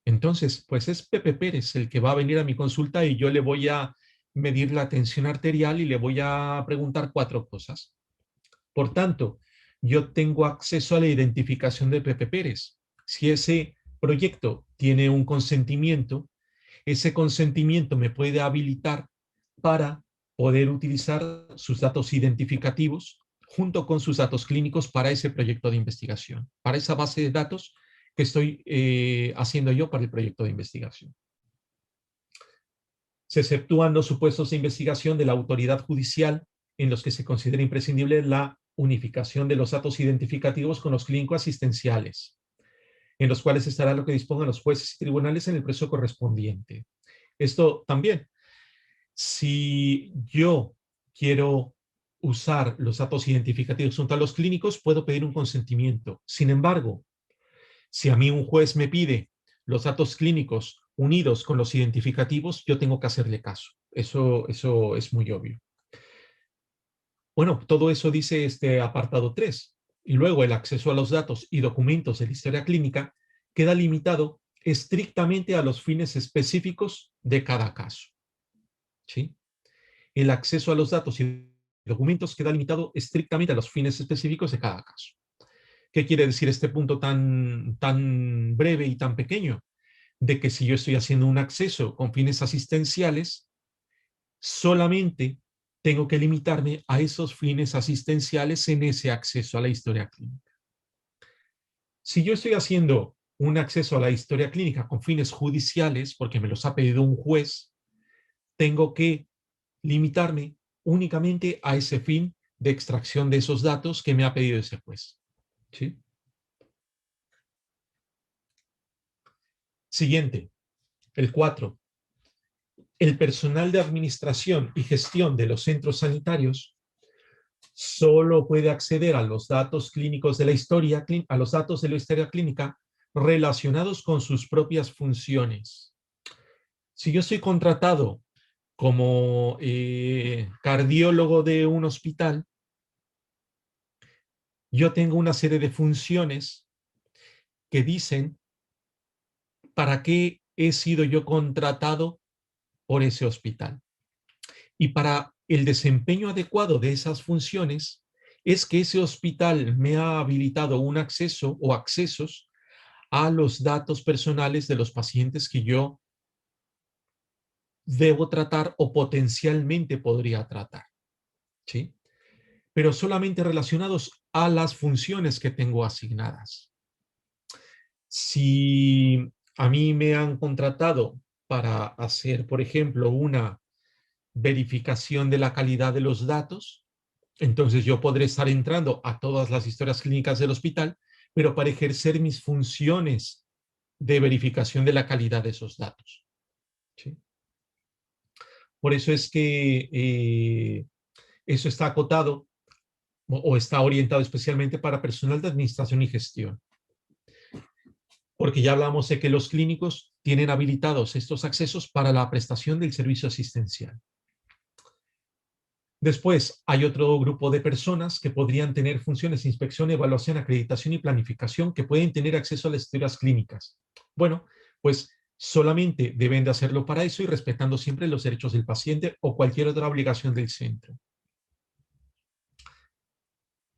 Entonces, pues es Pepe Pérez el que va a venir a mi consulta y yo le voy a medir la tensión arterial y le voy a preguntar 4 cosas. Por tanto, yo tengo acceso a la identificación de Pepe Pérez. Si ese proyecto tiene un consentimiento, ese consentimiento me puede habilitar para poder utilizar sus datos identificativos junto con sus datos clínicos para ese proyecto de investigación, para esa base de datos que estoy haciendo yo para el proyecto de investigación. Se exceptúan los supuestos de investigación de la autoridad judicial en los que se considera imprescindible la unificación de los datos identificativos con los clínicos asistenciales, en los cuales estará lo que dispongan los jueces y tribunales en el proceso correspondiente. Esto también, si yo quiero usar los datos identificativos junto a los clínicos, puedo pedir un consentimiento. Sin embargo, si a mí un juez me pide los datos clínicos unidos con los identificativos, yo tengo que hacerle caso. Eso es muy obvio. Bueno, todo eso dice este apartado 3. Y luego el acceso a los datos y documentos de la historia clínica queda limitado estrictamente a los fines específicos de cada caso. ¿Sí? El acceso a los datos y documentos queda limitado estrictamente a los fines específicos de cada caso. ¿Qué quiere decir este punto tan breve y tan pequeño? De que si yo estoy haciendo un acceso con fines asistenciales, solamente tengo que limitarme a esos fines asistenciales en ese acceso a la historia clínica. Si yo estoy haciendo un acceso a la historia clínica con fines judiciales, porque me los ha pedido un juez, tengo que limitarme únicamente a ese fin de extracción de esos datos que me ha pedido ese juez. ¿Sí? Siguiente, el 4. El personal de administración y gestión de los centros sanitarios solo puede acceder a los datos clínicos de la historia, a los datos de la historia clínica relacionados con sus propias funciones. Si yo soy contratado como cardiólogo de un hospital, yo tengo una serie de funciones que dicen para qué he sido yo contratado por ese hospital. Y para el desempeño adecuado de esas funciones es que ese hospital me ha habilitado un acceso o accesos a los datos personales de los pacientes que yo debo tratar o potencialmente podría tratar. ¿Sí? Pero solamente relacionados a las funciones que tengo asignadas. Si a mí me han contratado para hacer, por ejemplo, una verificación de la calidad de los datos, entonces yo podré estar entrando a todas las historias clínicas del hospital, pero para ejercer mis funciones de verificación de la calidad de esos datos. ¿Sí? Por eso es que eso está acotado o está orientado especialmente para personal de administración y gestión. Porque ya hablamos de que los clínicos tienen habilitados estos accesos para la prestación del servicio asistencial. Después, hay otro grupo de personas que podrían tener funciones de inspección, evaluación, acreditación y planificación que pueden tener acceso a las historias clínicas. Bueno, pues solamente deben de hacerlo para eso y respetando siempre los derechos del paciente o cualquier otra obligación del centro.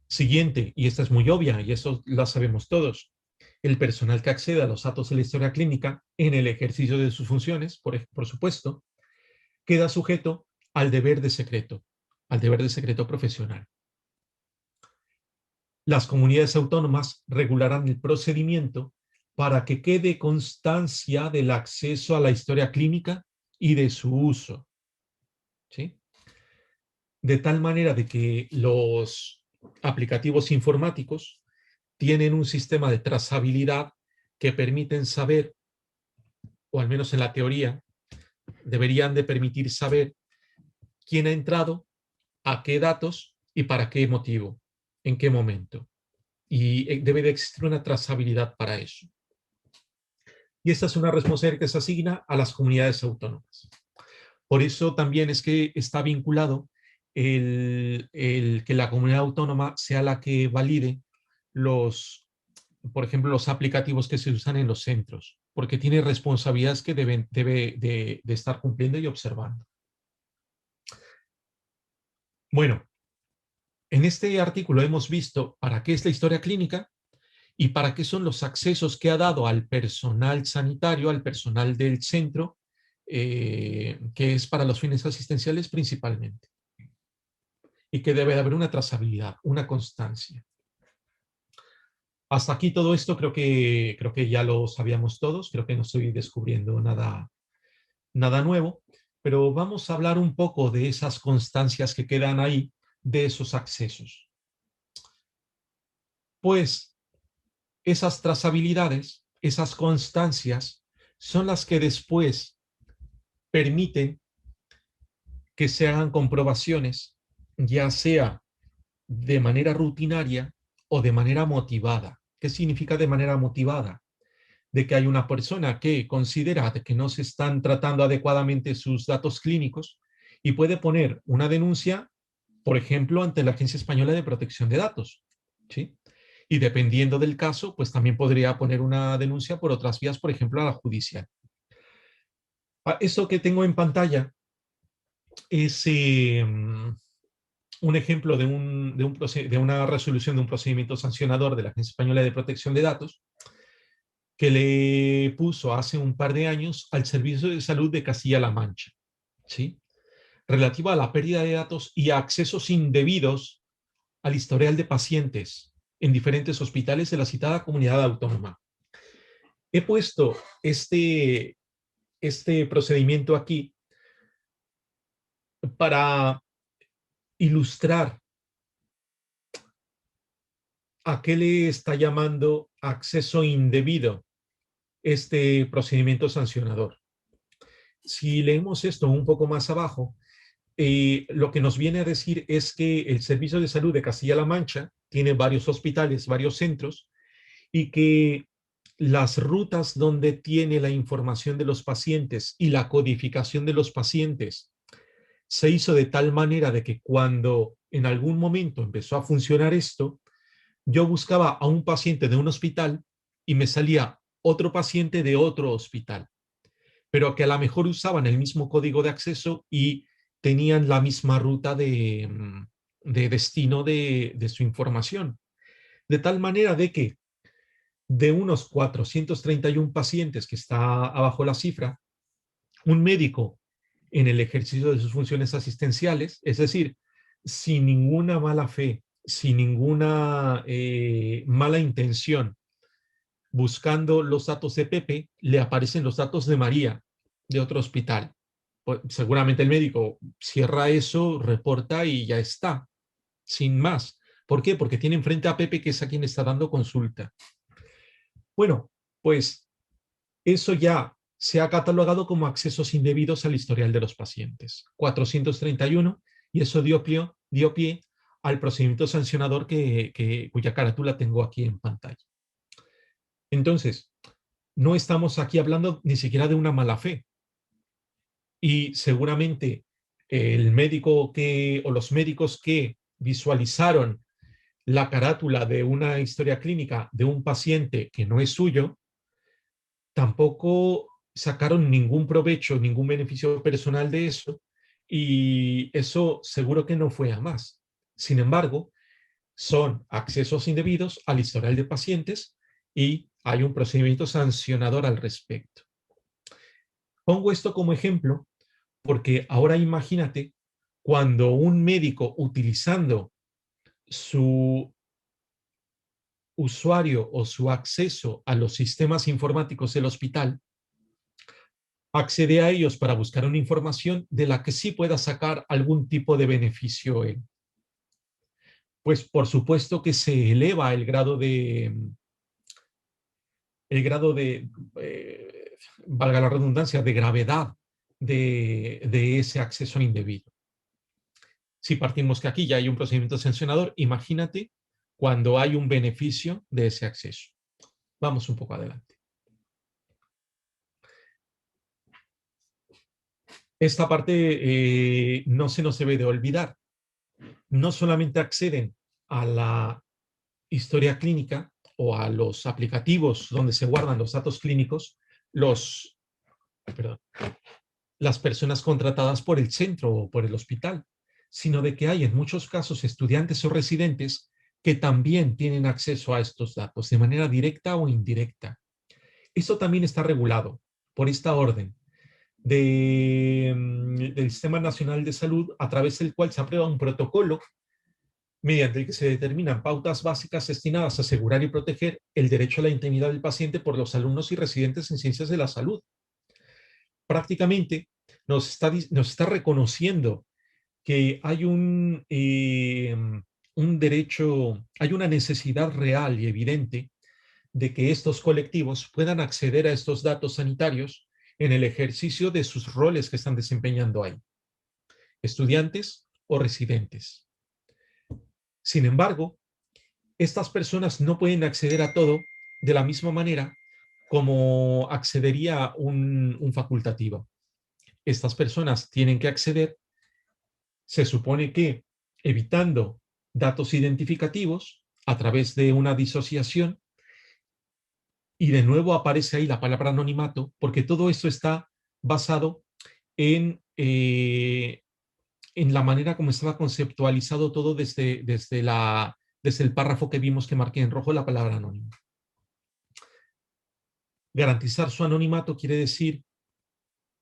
Siguiente, y esta es muy obvia y eso la sabemos todos. El personal que acceda a los datos de la historia clínica en el ejercicio de sus funciones, por supuesto, queda sujeto al deber de secreto profesional. Las comunidades autónomas regularán el procedimiento para que quede constancia del acceso a la historia clínica y de su uso. ¿Sí? De tal manera de que los aplicativos informáticos tienen un sistema de trazabilidad que permiten saber, o al menos en la teoría, deberían de permitir saber quién ha entrado, a qué datos y para qué motivo, en qué momento. Y debe de existir una trazabilidad para eso. Y esta es una responsabilidad que se asigna a las comunidades autónomas. Por eso también es que está vinculado el que la comunidad autónoma sea la que valide por ejemplo, los aplicativos que se usan en los centros, porque tiene responsabilidades que debe de estar cumpliendo y observando. Bueno, en este artículo hemos visto para qué es la historia clínica y para qué son los accesos que ha dado al personal sanitario, al personal del centro, que es para los fines asistenciales principalmente, y que debe de haber una trazabilidad, una constancia. Hasta aquí todo esto creo que ya lo sabíamos todos, creo que no estoy descubriendo nada nuevo, pero vamos a hablar un poco de esas constancias que quedan ahí, de esos accesos. Pues esas trazabilidades, esas constancias, son las que después permiten que se hagan comprobaciones, ya sea de manera rutinaria o de manera motivada. ¿Qué significa de manera motivada? De que hay una persona que considera que no se están tratando adecuadamente sus datos clínicos y puede poner una denuncia, por ejemplo, ante la Agencia Española de Protección de Datos, ¿sí? Y dependiendo del caso, pues también podría poner una denuncia por otras vías, por ejemplo, a la judicial. Esto que tengo en pantalla es un ejemplo de una resolución de un procedimiento sancionador de la Agencia Española de Protección de Datos que le puso hace un par de años al Servicio de Salud de Castilla-La Mancha, ¿sí? Relativa a la pérdida de datos y a accesos indebidos al historial de pacientes en diferentes hospitales de la citada comunidad autónoma. He puesto este procedimiento aquí para ilustrar a qué le está llamando acceso indebido este procedimiento sancionador. Si leemos esto un poco más abajo, lo que nos viene a decir es que el Servicio de Salud de Castilla-La Mancha tiene varios hospitales, varios centros, y que las rutas donde tiene la información de los pacientes y la codificación de los pacientes se hizo de tal manera de que cuando en algún momento empezó a funcionar esto, yo buscaba a un paciente de un hospital y me salía otro paciente de otro hospital, pero que a lo mejor usaban el mismo código de acceso y tenían la misma ruta de destino de su información. De tal manera de que de unos 431 pacientes, que está abajo la cifra, un médico en el ejercicio de sus funciones asistenciales, es decir, sin ninguna mala fe, sin ninguna mala intención, buscando los datos de Pepe, le aparecen los datos de María, de otro hospital. Pues, seguramente el médico cierra eso, reporta y ya está, sin más. ¿Por qué? Porque tiene enfrente a Pepe, que es a quien está dando consulta. Bueno, pues eso ya se ha catalogado como accesos indebidos al historial de los pacientes. 431, y eso dio pie al procedimiento sancionador cuya carátula tengo aquí en pantalla. Entonces, no estamos aquí hablando ni siquiera de una mala fe. Y seguramente el médico o los médicos que visualizaron la carátula de una historia clínica de un paciente que no es suyo, tampoco sacaron ningún provecho, ningún beneficio personal de eso, y eso seguro que no fue a más. Sin embargo, son accesos indebidos al historial de pacientes y hay un procedimiento sancionador al respecto. Pongo esto como ejemplo porque ahora imagínate cuando un médico utilizando su usuario o su acceso a los sistemas informáticos del hospital accede a ellos para buscar una información de la que sí pueda sacar algún tipo de beneficio él. Pues por supuesto que se eleva el grado de valga la redundancia, de gravedad de ese acceso indebido. Si partimos que aquí ya hay un procedimiento sancionador, imagínate cuando hay un beneficio de ese acceso. Vamos un poco adelante. esta parte no se nos debe de olvidar. No solamente acceden a la historia clínica o a los aplicativos donde se guardan los datos clínicos, los, perdón, las personas contratadas por el centro o por el hospital, sino de que hay en muchos casos estudiantes o residentes que también tienen acceso a estos datos de manera directa o indirecta. Esto también está regulado por esta orden del Sistema Nacional de Salud, a través del cual se aprueba un protocolo mediante el que se determinan pautas básicas destinadas a asegurar y proteger el derecho a la intimidad del paciente por los alumnos y residentes en ciencias de la salud. Prácticamente nos está reconociendo que hay un derecho, hay una necesidad real y evidente de que estos colectivos puedan acceder a estos datos sanitarios en el ejercicio de sus roles que están desempeñando ahí, estudiantes o residentes. Sin embargo, estas personas no pueden acceder a todo de la misma manera como accedería un facultativo. Estas personas tienen que acceder, se supone que evitando datos identificativos a través de una disociación, y de nuevo aparece ahí la palabra anonimato, porque todo esto está basado en la manera como estaba conceptualizado todo desde el párrafo que vimos que marqué en rojo, la palabra anónimo. Garantizar su anonimato quiere decir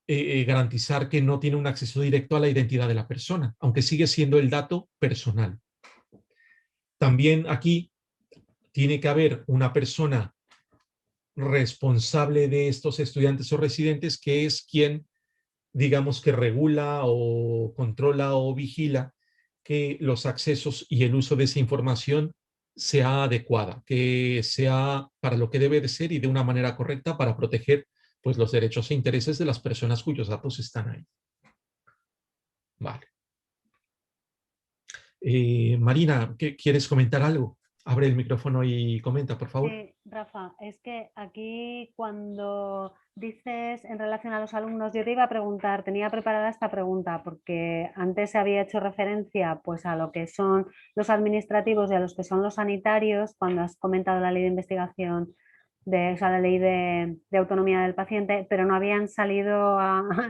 garantizar que no tiene un acceso directo a la identidad de la persona, aunque sigue siendo el dato personal. También aquí tiene que haber una persona responsable de estos estudiantes o residentes, que es quien, digamos, que regula o controla o vigila que los accesos y el uso de esa información sea adecuada, que sea para lo que debe de ser y de una manera correcta para proteger pues los derechos e intereses de las personas cuyos datos están ahí. Vale. Marina, ¿quieres comentar algo? Abre el micrófono y comenta, por favor. Sí, Rafa, es que aquí cuando dices en relación a los alumnos, yo te iba a preguntar, tenía preparada esta pregunta porque antes se había hecho referencia pues a lo que son los administrativos y a los que son los sanitarios cuando has comentado la ley de investigación, o sea, la ley de autonomía del paciente, pero no habían salido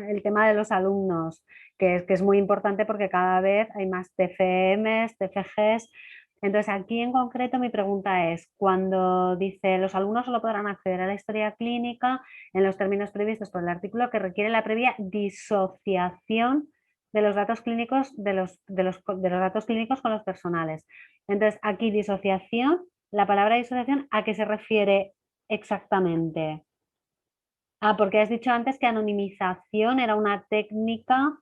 el tema de los alumnos, que es muy importante porque cada vez hay más TFMs, TFGs. Entonces, aquí en concreto mi pregunta es, cuando dice los alumnos solo podrán acceder a la historia clínica en los términos previstos por el artículo que requiere la previa disociación de los datos clínicos de los datos clínicos con los personales. Entonces, aquí disociación, la palabra disociación, ¿a qué se refiere exactamente? Ah, porque has dicho antes que anonimización era una técnica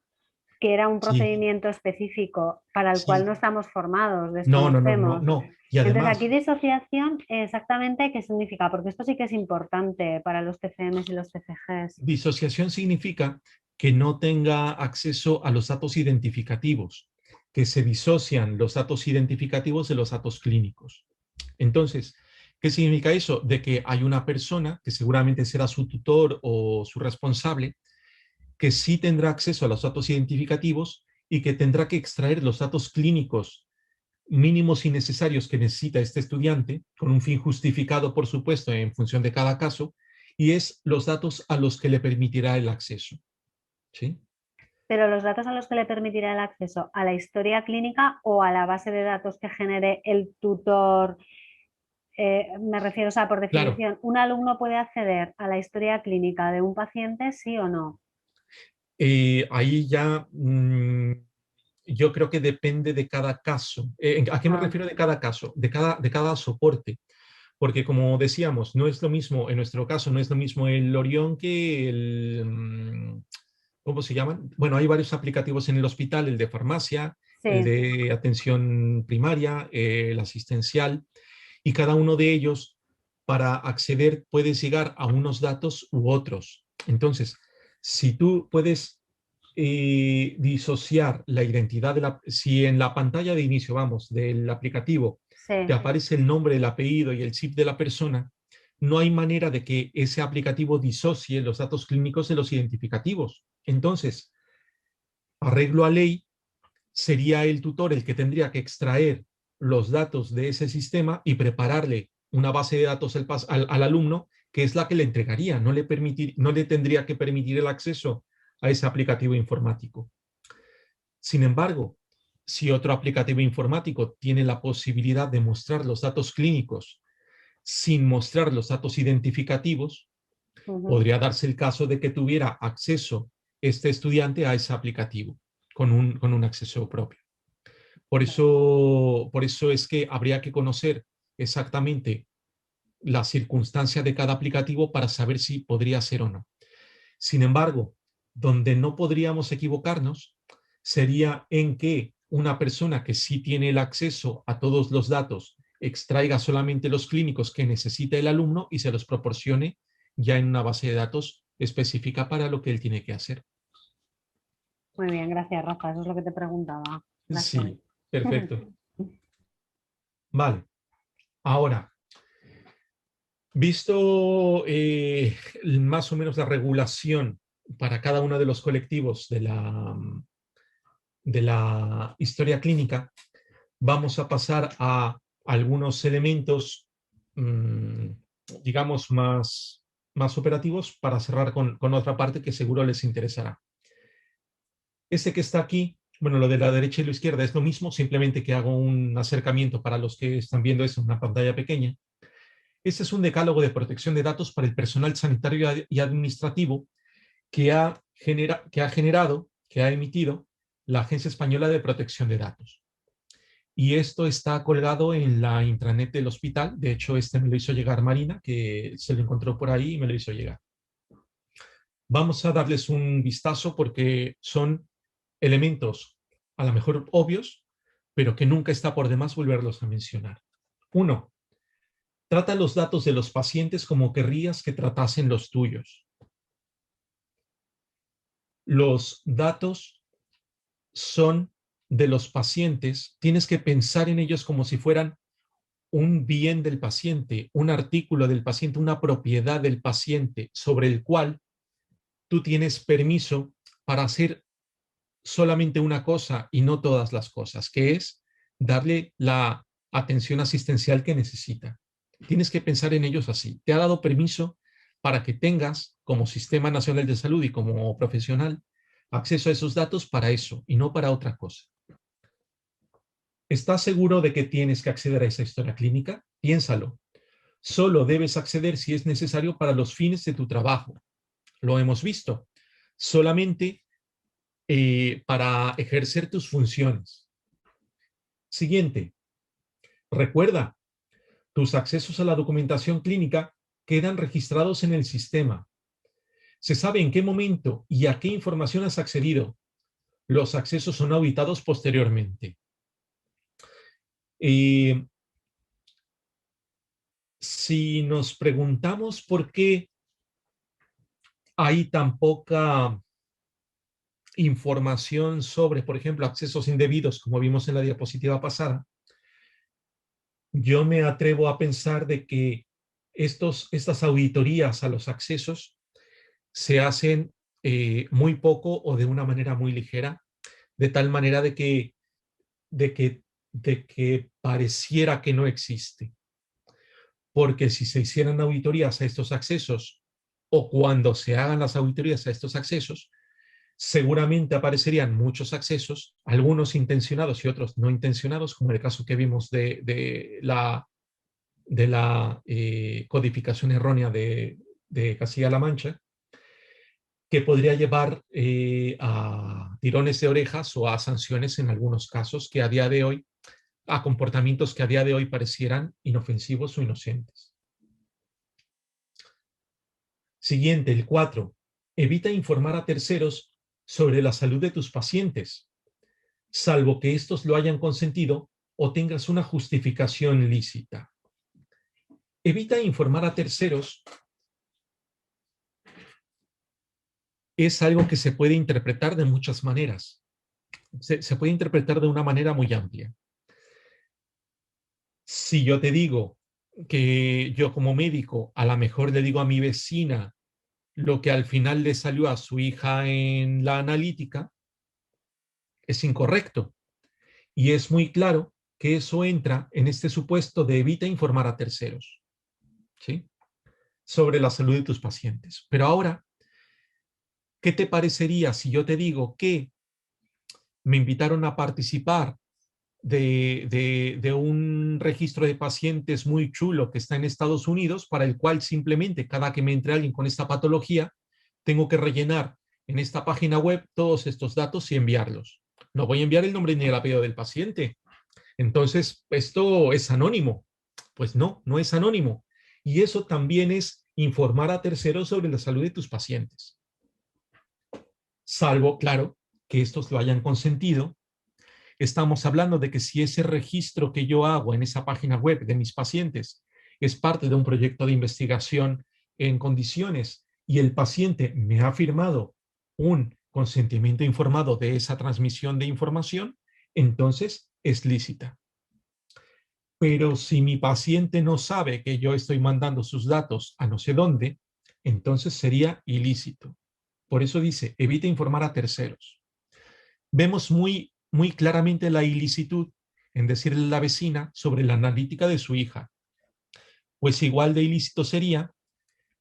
que era un Sí, procedimiento específico para el cual sí. no estamos formados, No, no, no, no, desconocemos. no. Y Entonces, aquí además, disociación, exactamente, ¿qué significa? Porque esto sí que es importante para los TCMs y los TCGs. disociación significa que no tenga acceso a los datos identificativos, que se disocian los datos identificativos de los datos clínicos. Entonces, ¿qué significa eso? De que hay una persona, que seguramente será su tutor o su responsable, que sí tendrá acceso a los datos identificativos y que tendrá que extraer los datos clínicos mínimos y necesarios que necesita este estudiante, con un fin justificado, por supuesto, en función de cada caso, y es los datos a los que le permitirá el acceso. ¿Sí? Pero los datos a los que le permitirá el acceso a la historia clínica o a la base de datos que genere el tutor, me refiero, o sea, por Claro, definición, ¿un alumno puede acceder a la historia clínica de un paciente, sí o no? ahí ya yo creo que depende de cada caso. ¿A qué me Ah, refiero de cada caso? De cada soporte. Porque como decíamos, no es lo mismo, en nuestro caso, no es lo mismo el Orión que ¿cómo se llaman? Bueno, hay varios aplicativos en el hospital, el de farmacia, el sí. de atención primaria, el asistencial, y cada uno de ellos, para acceder, puedes llegar a unos datos u otros. Entonces, si tú puedes disociar la identidad si en la pantalla de inicio, vamos, del aplicativo, te Sí. aparece el nombre, el apellido y el chip de la persona, no hay manera de que ese aplicativo disocie los datos clínicos de los identificativos. Entonces, arreglo a ley, sería el tutor el que tendría que extraer los datos de ese sistema y prepararle una base de datos al alumno, que es la que le entregaría, no le tendría que permitir el acceso a ese aplicativo informático. Sin embargo, si otro aplicativo informático tiene la posibilidad de mostrar los datos clínicos sin mostrar los datos identificativos, podría darse el caso de que tuviera acceso este estudiante a ese aplicativo con un acceso propio. Por eso es que habría que conocer exactamente la circunstancia de cada aplicativo para saber si podría ser o no. Sin embargo, donde no podríamos equivocarnos sería en que una persona que sí tiene el acceso a todos los datos extraiga solamente los clínicos que necesita el alumno y se los proporcione ya en una base de datos específica para lo que él tiene que hacer. Muy bien, gracias, Rafa. Eso es lo que te preguntaba. Gracias. Sí, perfecto. Vale. Ahora, visto más o menos la regulación para cada uno de los colectivos de la historia clínica, vamos a pasar a algunos elementos, digamos, más operativos para cerrar con otra parte que seguro les interesará. Este que está aquí, bueno, lo de la derecha y la izquierda es lo mismo, simplemente que hago un acercamiento para los que están viendo eso en una pantalla pequeña. Este es un decálogo de protección de datos para el personal sanitario y administrativo que ha emitido la Agencia Española de Protección de Datos. Y esto está colgado en la intranet del hospital. De hecho, este me lo hizo llegar Marina, que se lo encontró por ahí y me lo hizo llegar. Vamos a darles un vistazo porque son elementos a lo mejor obvios, pero que nunca está por demás volverlos a mencionar. 1. Trata los datos de los pacientes como querrías que tratasen los tuyos. Los datos son de los pacientes, tienes que pensar en ellos como si fueran un bien del paciente, un artículo del paciente, una propiedad del paciente sobre el cual tú tienes permiso para hacer solamente una cosa y no todas las cosas, que es darle la atención asistencial que necesita. Tienes que pensar en ellos así. Te ha dado permiso para que tengas, como Sistema Nacional de Salud y como profesional, acceso a esos datos para eso y no para otra cosa. ¿Estás seguro de que tienes que acceder a esa historia clínica? Piénsalo. Solo debes acceder si es necesario para los fines de tu trabajo. Lo hemos visto. Solamente para ejercer tus funciones. Siguiente. Recuerda, tus accesos a la documentación clínica quedan registrados en el sistema. Se sabe en qué momento y a qué información has accedido. Los accesos son auditados posteriormente. Si nos preguntamos por qué hay tan poca información sobre, por ejemplo, accesos indebidos, como vimos en la diapositiva pasada, yo me atrevo a pensar de que estas auditorías a los accesos se hacen muy poco o de una manera muy ligera, de tal manera de que pareciera que no existe. Porque si se hicieran auditorías a estos accesos o cuando se hagan las auditorías a estos accesos, seguramente aparecerían muchos accesos, algunos intencionados y otros no intencionados, como el caso que vimos de la codificación errónea de Castilla-La Mancha, que podría llevar a tirones de orejas o a sanciones en algunos casos que a día de hoy, a comportamientos que a día de hoy parecieran inofensivos o inocentes. Siguiente, el 4. Evita informar a terceros sobre la salud de tus pacientes, salvo que estos lo hayan consentido o tengas una justificación lícita. Evita informar a terceros es algo que se puede interpretar de muchas maneras. Se puede interpretar de una manera muy amplia. Si yo te digo que yo como médico a lo mejor le digo a mi vecina lo que al final le salió a su hija en la analítica, es incorrecto. Y es muy claro que eso entra en este supuesto de evita informar a terceros, ¿sí?, sobre la salud de tus pacientes. Pero ahora, ¿qué te parecería si yo te digo que me invitaron a participar de un registro de pacientes muy chulo que está en Estados Unidos, para el cual simplemente cada que me entre alguien con esta patología, tengo que rellenar en esta página web todos estos datos y enviarlos? No voy a enviar el nombre ni el apellido del paciente. Entonces, ¿esto es anónimo? Pues no, no es anónimo. Y eso también es informar a terceros sobre la salud de tus pacientes. Salvo, claro, que estos lo hayan consentido. Estamos hablando de que si ese registro que yo hago en esa página web de mis pacientes es parte de un proyecto de investigación en condiciones y el paciente me ha firmado un consentimiento informado de esa transmisión de información, entonces es lícita. Pero si mi paciente no sabe que yo estoy mandando sus datos a no sé dónde, entonces sería ilícito. Por eso dice, evita informar a terceros. Vemos muy claramente la ilicitud en decirle a la vecina sobre la analítica de su hija. Pues igual de ilícito sería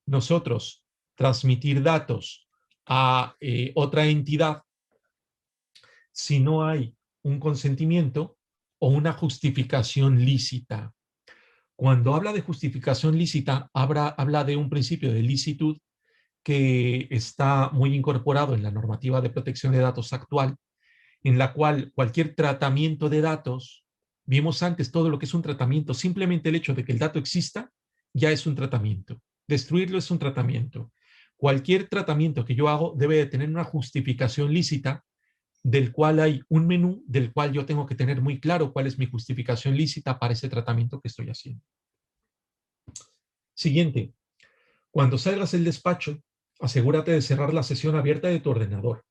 nosotros transmitir datos a otra entidad si no hay un consentimiento o una justificación lícita. Cuando habla de justificación lícita, habla de un principio de licitud que está muy incorporado en la normativa de protección de datos actual, en la cual cualquier tratamiento de datos, vimos antes todo lo que es un tratamiento, simplemente el hecho de que el dato exista ya es un tratamiento. Destruirlo es un tratamiento. Cualquier tratamiento que yo hago debe de tener una justificación lícita, del cual hay un menú del cual yo tengo que tener muy claro cuál es mi justificación lícita para ese tratamiento que estoy haciendo. Siguiente. Cuando salgas del despacho, asegúrate de cerrar la sesión abierta de tu ordenador.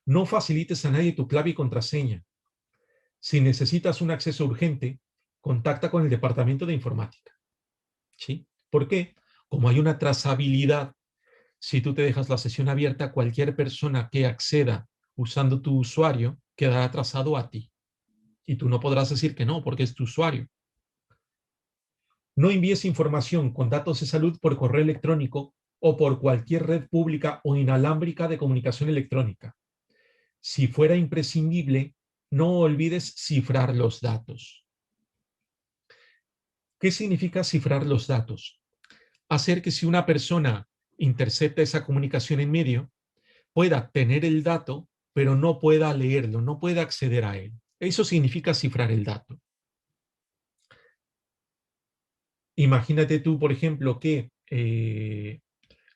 No facilites a nadie tu clave y contraseña. Si necesitas un acceso urgente, contacta con el departamento de informática. ¿Sí? ¿Por qué? Como hay una trazabilidad, si tú te dejas la sesión abierta, cualquier persona que acceda usando tu usuario quedará trazado a ti. Y tú no podrás decir que no, porque es tu usuario. No envíes información con datos de salud por correo electrónico o por cualquier red pública o inalámbrica de comunicación electrónica. Si fuera imprescindible, no olvides cifrar los datos. ¿Qué significa cifrar los datos? Hacer que si una persona intercepta esa comunicación en medio, pueda tener el dato, pero no pueda leerlo, no pueda acceder a él. Eso significa cifrar el dato. Imagínate tú, por ejemplo, que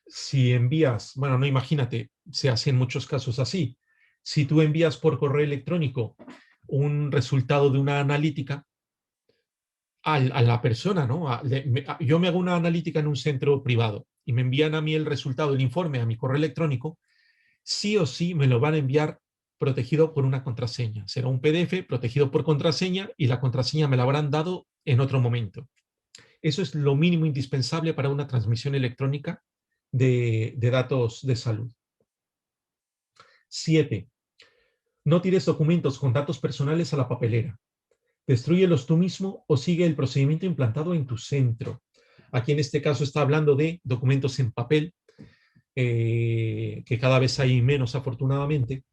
si envías, bueno, no imagínate, se hace en muchos casos así. Si tú envías por correo electrónico un resultado de una analítica a la persona, ¿no? Yo me hago una analítica en un centro privado y me envían a mí el resultado, el informe a mi correo electrónico, sí o sí me lo van a enviar protegido por una contraseña. Será un PDF protegido por contraseña y la contraseña me la habrán dado en otro momento. Eso es lo mínimo indispensable para una transmisión electrónica de datos de salud. 7. No tires documentos con datos personales a la papelera. Destrúyelos tú mismo o sigue el procedimiento implantado en tu centro. Aquí en este caso está hablando de documentos en papel, que cada vez hay menos afortunadamente,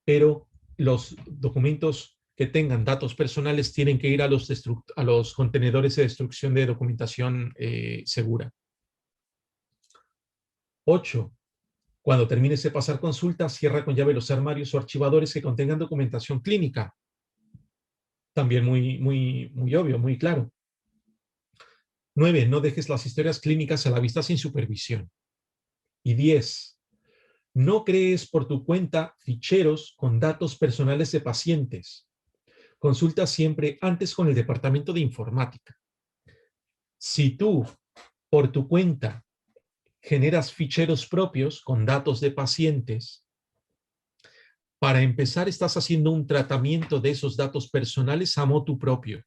pero los documentos que tengan datos personales tienen que ir a los contenedores de destrucción de documentación segura. 8. Cuando termines de pasar consulta, cierra con llave los armarios o archivadores que contengan documentación clínica. También muy obvio, muy claro. 9. No dejes las historias clínicas a la vista sin supervisión. Y 10. No crees por tu cuenta ficheros con datos personales de pacientes. Consulta siempre antes con el departamento de informática. Si tú, por tu cuenta, generas ficheros propios con datos de pacientes, para empezar estás haciendo un tratamiento de esos datos personales a motu propio.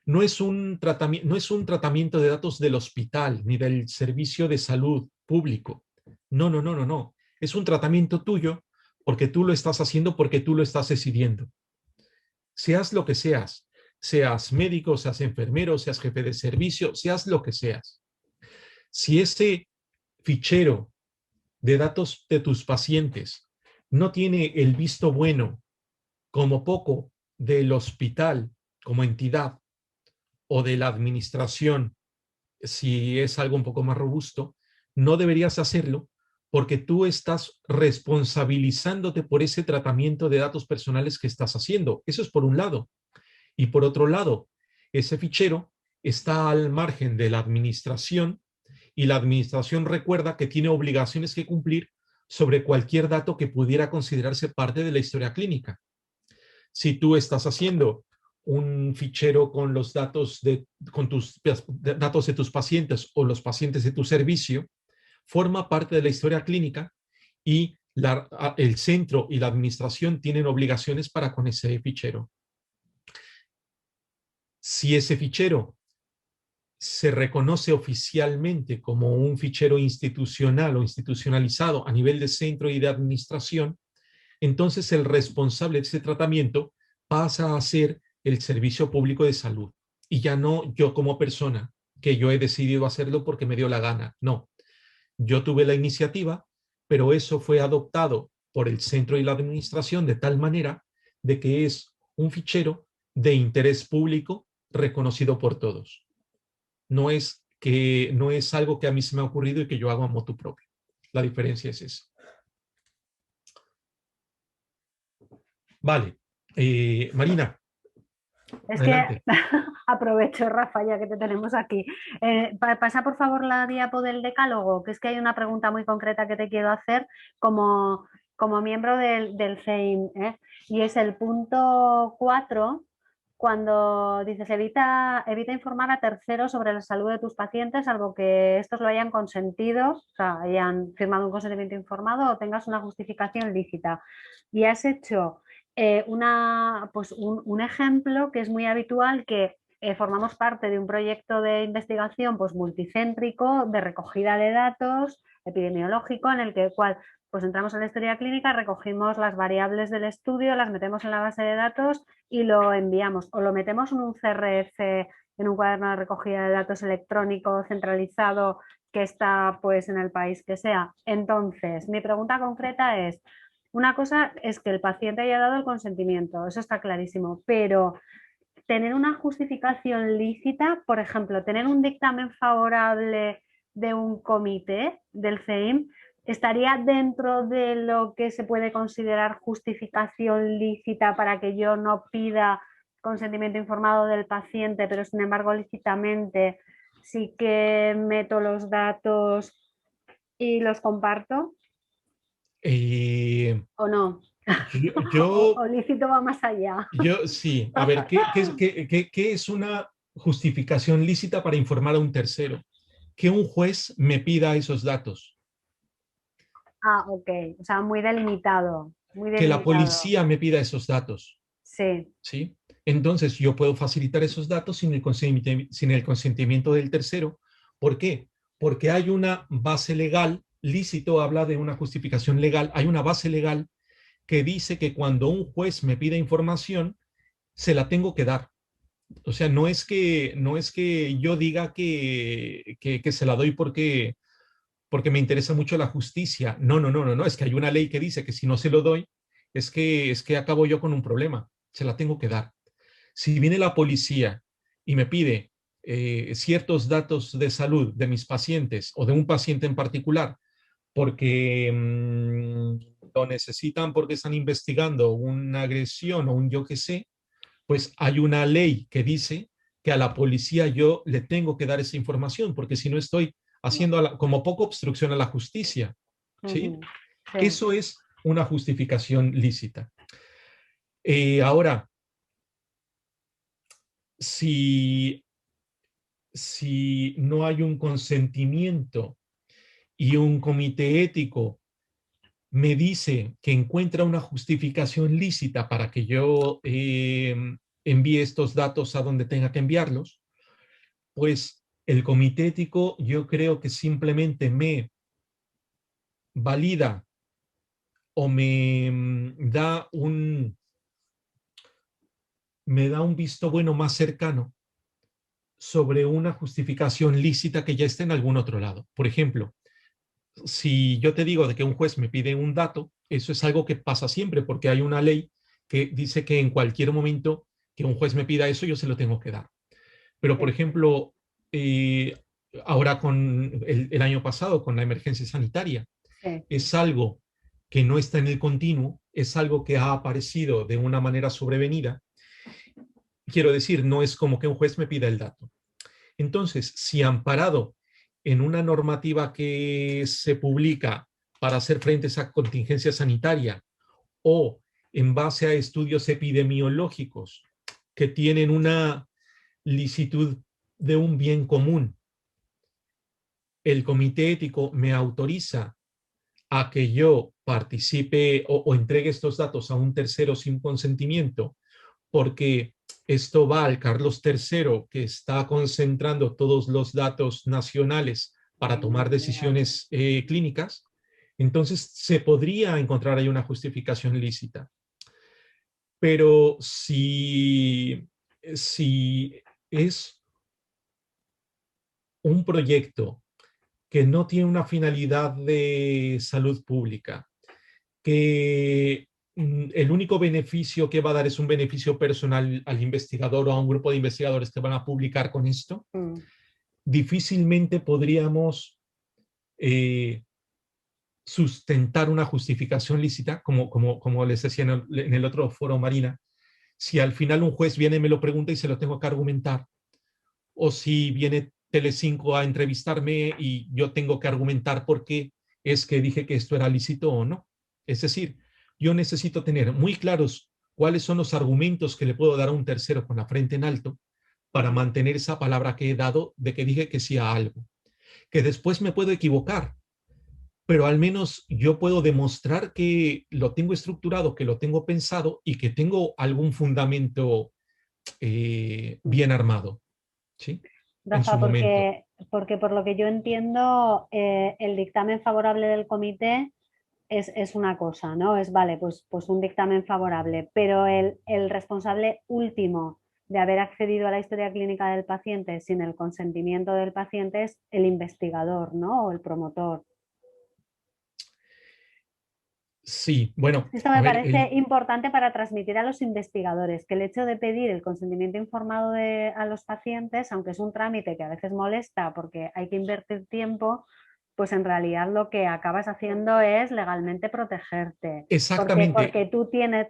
No es un tratamiento de datos del hospital ni del servicio de salud público. No. Es un tratamiento tuyo porque tú lo estás haciendo, porque tú lo estás decidiendo. Seas lo que seas médico, seas enfermero, seas jefe de servicio, seas lo que seas. Si ese fichero de datos de tus pacientes no tiene el visto bueno, como poco, del hospital como entidad o de la administración, si es algo un poco más robusto, no deberías hacerlo porque tú estás responsabilizándote por ese tratamiento de datos personales que estás haciendo. Eso es por un lado. Y por otro lado, ese fichero está al margen de la administración y la administración recuerda que tiene obligaciones que cumplir sobre cualquier dato que pudiera considerarse parte de la historia clínica. Si tú estás haciendo un fichero con los datos con tus datos de tus pacientes o los pacientes de tu servicio, forma parte de la historia clínica y el centro y la administración tienen obligaciones para con ese fichero. Si ese fichero se reconoce oficialmente como un fichero institucional o institucionalizado a nivel de centro y de administración, entonces el responsable de ese tratamiento pasa a ser el Servicio Público de Salud y ya no yo como persona, que yo he decidido hacerlo porque me dio la gana. No, yo tuve la iniciativa, pero eso fue adoptado por el centro y la administración de tal manera de que es un fichero de interés público reconocido por todos. No es algo que a mí se me ha ocurrido y que yo hago a motu propio. La diferencia es esa. Vale. Marina, Es adelante. que aprovecho, Rafa, ya que te tenemos aquí. Pasa por favor la diapo del decálogo, que es que hay una pregunta muy concreta que te quiero hacer como miembro del CEIM, ¿eh? Y es el punto 4, cuando dices evita informar a terceros sobre la salud de tus pacientes, salvo que estos lo hayan consentido, o sea, hayan firmado un consentimiento informado o tengas una justificación lícita. Y has hecho pues un ejemplo que es muy habitual, que formamos parte de un proyecto de investigación pues, multicéntrico de recogida de datos epidemiológico en el cual pues entramos en la historia clínica, recogimos las variables del estudio, las metemos en la base de datos y lo enviamos o lo metemos en un CRF, en un cuaderno de recogida de datos electrónico centralizado que está pues en el país que sea. Entonces, mi pregunta concreta es, una cosa es que el paciente haya dado el consentimiento, eso está clarísimo, pero tener una justificación lícita, por ejemplo, tener un dictamen favorable de un comité del CEIM, ¿estaría dentro de lo que se puede considerar justificación lícita para que yo no pida consentimiento informado del paciente, pero sin embargo lícitamente sí que meto los datos y los comparto? Eh, ¿O no? yo, O lícito va más allá. sí. A ver, ¿qué es una justificación lícita para informar a un tercero? Que un juez me pida esos datos, Ah, ok. O sea, muy delimitado. Muy que la delimitado. policía me pida esos datos, Sí. ¿sí? Entonces yo puedo facilitar esos datos sin el consentimiento del tercero. ¿Por qué? Porque hay una base legal, lícito habla de una justificación legal, hay una base legal que dice que cuando un juez me pida información, se la tengo que dar. O sea, no es que yo diga que se la doy porque me interesa mucho la justicia. No, no, no, no, no. Es que hay una ley que dice que si no se lo doy, es que acabo yo con un problema. Se la tengo que dar. Si viene la policía y me pide ciertos datos de salud de mis pacientes o de un paciente en particular, porque lo necesitan porque están investigando una agresión o un yo qué sé, pues hay una ley que dice que a la policía yo le tengo que dar esa información, porque si no estoy haciendo como poco obstrucción a la justicia, ¿sí? Ujú. Sí. Eso es una justificación lícita. Ahora, si, si no hay un consentimiento y un comité ético me dice que encuentra una justificación lícita para que yo envíe estos datos a donde tenga que enviarlos, pues el comité ético yo creo que simplemente me valida o me da un visto bueno más cercano sobre una justificación lícita que ya esté en algún otro lado. Por ejemplo, si yo te digo de que un juez me pide un dato, eso es algo que pasa siempre porque hay una ley que dice que en cualquier momento que un juez me pida eso, yo se lo tengo que dar. Pero, por Sí, ejemplo, eh, ahora con el año pasado, con la emergencia sanitaria, sí. es algo que no está en el continuo, es algo que ha aparecido de una manera sobrevenida. Quiero decir, no es como que un juez me pida el dato. Entonces, si amparado en una normativa que se publica para hacer frente a esa contingencia sanitaria o en base a estudios epidemiológicos que tienen una licitud de un bien común, el comité ético me autoriza a que yo participe o entregue estos datos a un tercero sin consentimiento, porque esto va al Carlos III, que está concentrando todos los datos nacionales para tomar decisiones clínicas, entonces se podría encontrar ahí una justificación lícita. Pero si es un proyecto que no tiene una finalidad de salud pública, que el único beneficio que va a dar es un beneficio personal al investigador o a un grupo de investigadores que van a publicar con esto, Mm. difícilmente podríamos eh, sustentar una justificación lícita, como les decía en el otro foro, Marina, si al final un juez viene y me lo pregunta y se lo tengo que argumentar, o si viene Telecinco a entrevistarme y yo tengo que argumentar por qué es que dije que esto era lícito o no. Es decir, yo necesito tener muy claros cuáles son los argumentos que le puedo dar a un tercero con la frente en alto para mantener esa palabra que he dado de que dije que sí a algo. Que después me puedo equivocar, pero al menos yo puedo demostrar que lo tengo estructurado, que lo tengo pensado y que tengo algún fundamento bien armado, ¿sí? En su Rafa, momento. porque por lo que yo entiendo, el dictamen favorable del comité es una cosa, ¿no? Es, vale, pues un dictamen favorable, pero el responsable último de haber accedido a la historia clínica del paciente sin el consentimiento del paciente es el investigador, ¿no? O el promotor. Sí, bueno, Esto a me ver, parece importante para transmitir a los investigadores que el hecho de pedir el consentimiento informado a los pacientes, aunque es un trámite que a veces molesta porque hay que invertir tiempo, pues en realidad lo que acabas haciendo es legalmente protegerte. exactamente,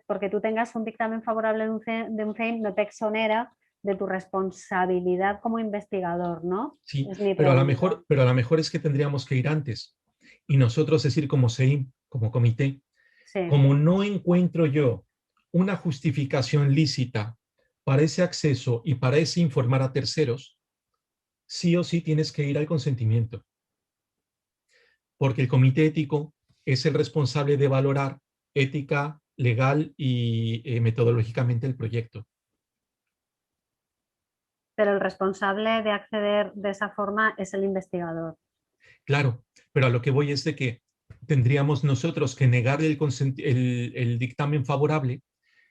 Porque tú tengas un dictamen favorable de un CEIM no te exonera de tu responsabilidad como investigador, ¿no? sí, Es mi pregunta. pero a lo mejor es que tendríamos que ir antes. Y nosotros decir como SEIM, como comité, Sí, como no encuentro yo una justificación lícita para ese acceso y para ese informar a terceros, sí o sí tienes que ir al consentimiento, porque el comité ético es el responsable de valorar ética, legal y metodológicamente el proyecto. pero el responsable de acceder de esa forma es el investigador. Claro, pero a lo que voy es de que tendríamos nosotros que negarle el dictamen favorable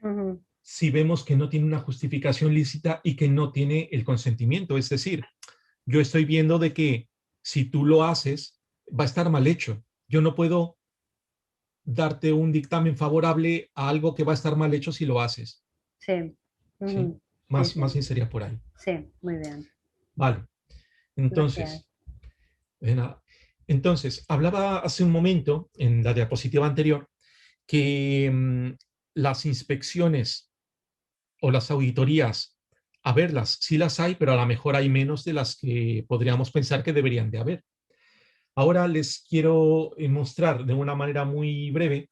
Ujú. si vemos que no tiene una justificación lícita y que no tiene el consentimiento. Es decir, yo estoy viendo de que si tú lo haces, va a estar mal hecho. Yo no puedo darte un dictamen favorable a algo que va a estar mal hecho si lo haces. Sí, ¿Sí? ujú, sí, Más sí, bien sería por ahí. sí, muy bien, Vale. gracias. Entonces, de nada. Entonces, hablaba hace un momento en la diapositiva anterior que las inspecciones o las auditorías, a verlas, sí las hay, pero a lo mejor hay menos de las que podríamos pensar que deberían de haber. Ahora les quiero mostrar de una manera muy breve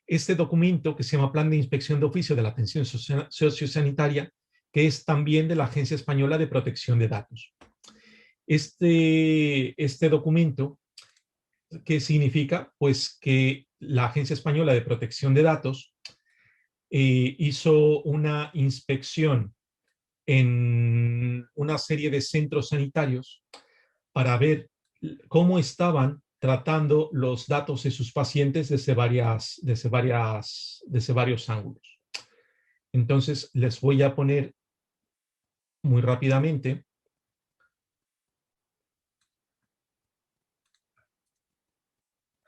este documento que se llama Plan de Inspección de Oficio de la Atención Sociosanitaria, que es también de la Agencia Española de Protección de Datos. Este documento, ¿qué significa? Pues que la Agencia Española de Protección de Datos hizo una inspección en una serie de centros sanitarios para ver cómo estaban tratando los datos de sus pacientes desde varios ángulos. Entonces, les voy a poner muy rápidamente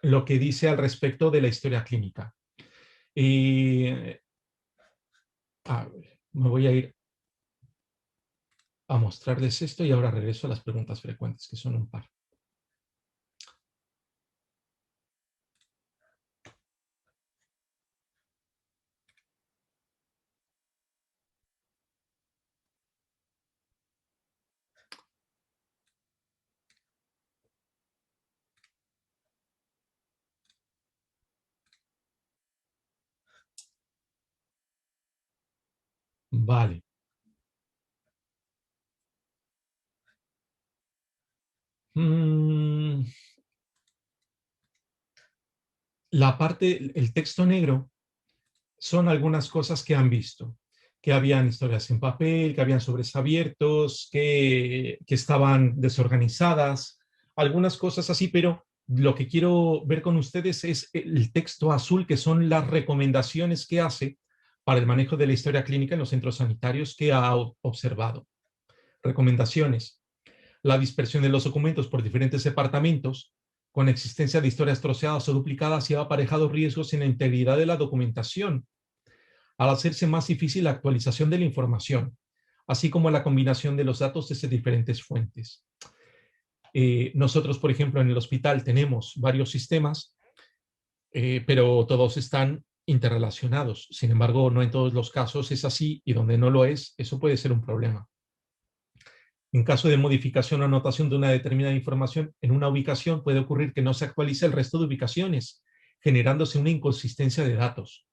lo que dice al respecto de la historia clínica. Me voy a ir a mostrarles esto y ahora regreso a las preguntas frecuentes, que son un par. Vale. La parte, el texto negro, son algunas cosas que han visto, que habían historias en papel, que habían sobres abiertos, que estaban desorganizadas, algunas cosas así, pero lo que quiero ver con ustedes es el texto azul, que son las recomendaciones que hace para el manejo de la historia clínica en los centros sanitarios que ha observado. Recomendaciones: la dispersión de los documentos por diferentes departamentos, con existencia de historias troceadas o duplicadas, lleva aparejados riesgos en la integridad de la documentación, al hacerse más difícil la actualización de la información, así como la combinación de los datos desde diferentes fuentes. Nosotros, por ejemplo, en el hospital tenemos varios sistemas, pero todos están interrelacionados. Sin embargo, no en todos los casos es así, y donde no lo es, eso puede ser un problema. En caso de modificación o anotación de una determinada información en una ubicación, puede ocurrir que no se actualice el resto de ubicaciones, generándose una inconsistencia de datos.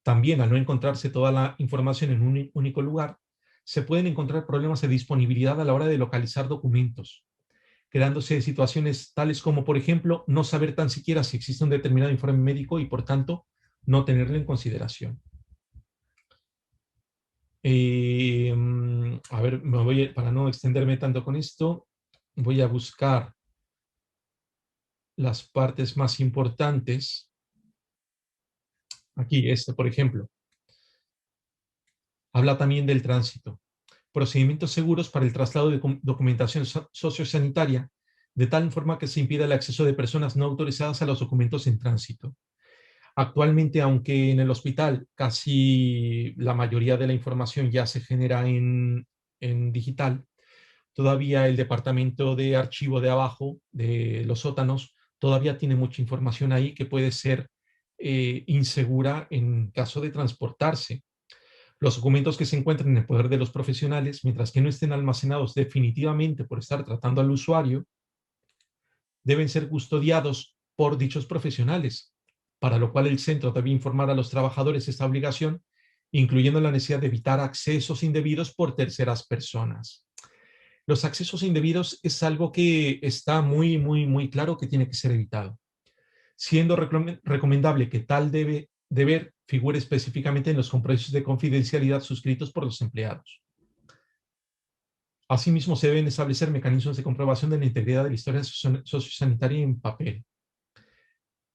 También, al no encontrarse toda la información en un único lugar, se pueden encontrar problemas de disponibilidad a la hora de localizar documentos, creándose situaciones tales como, por ejemplo, no saber tan siquiera si existe un determinado informe médico y, por tanto, no tenerlo en consideración. A ver, para no extenderme tanto con esto, voy a buscar las partes más importantes. Aquí, por ejemplo, habla también del tránsito. Procedimientos seguros para el traslado de documentación sociosanitaria, de tal forma que se impida el acceso de personas no autorizadas a los documentos en tránsito. Actualmente, aunque en el hospital casi la mayoría de la información ya se genera en digital, todavía el departamento de archivo de abajo, de los sótanos, todavía tiene mucha información ahí que puede ser insegura en caso de transportarse. Los documentos que se encuentran en el poder de los profesionales, mientras que no estén almacenados definitivamente por estar tratando al usuario, deben ser custodiados por dichos profesionales, para lo cual el centro debe informar a los trabajadores esta obligación, incluyendo la necesidad de evitar accesos indebidos por terceras personas. Los accesos indebidos es algo que está muy claro que tiene que ser evitado, siendo recomendable que tal deber figure específicamente en los compromisos de confidencialidad suscritos por los empleados. Asimismo, se deben establecer mecanismos de comprobación de la integridad de la historia sociosanitaria en papel.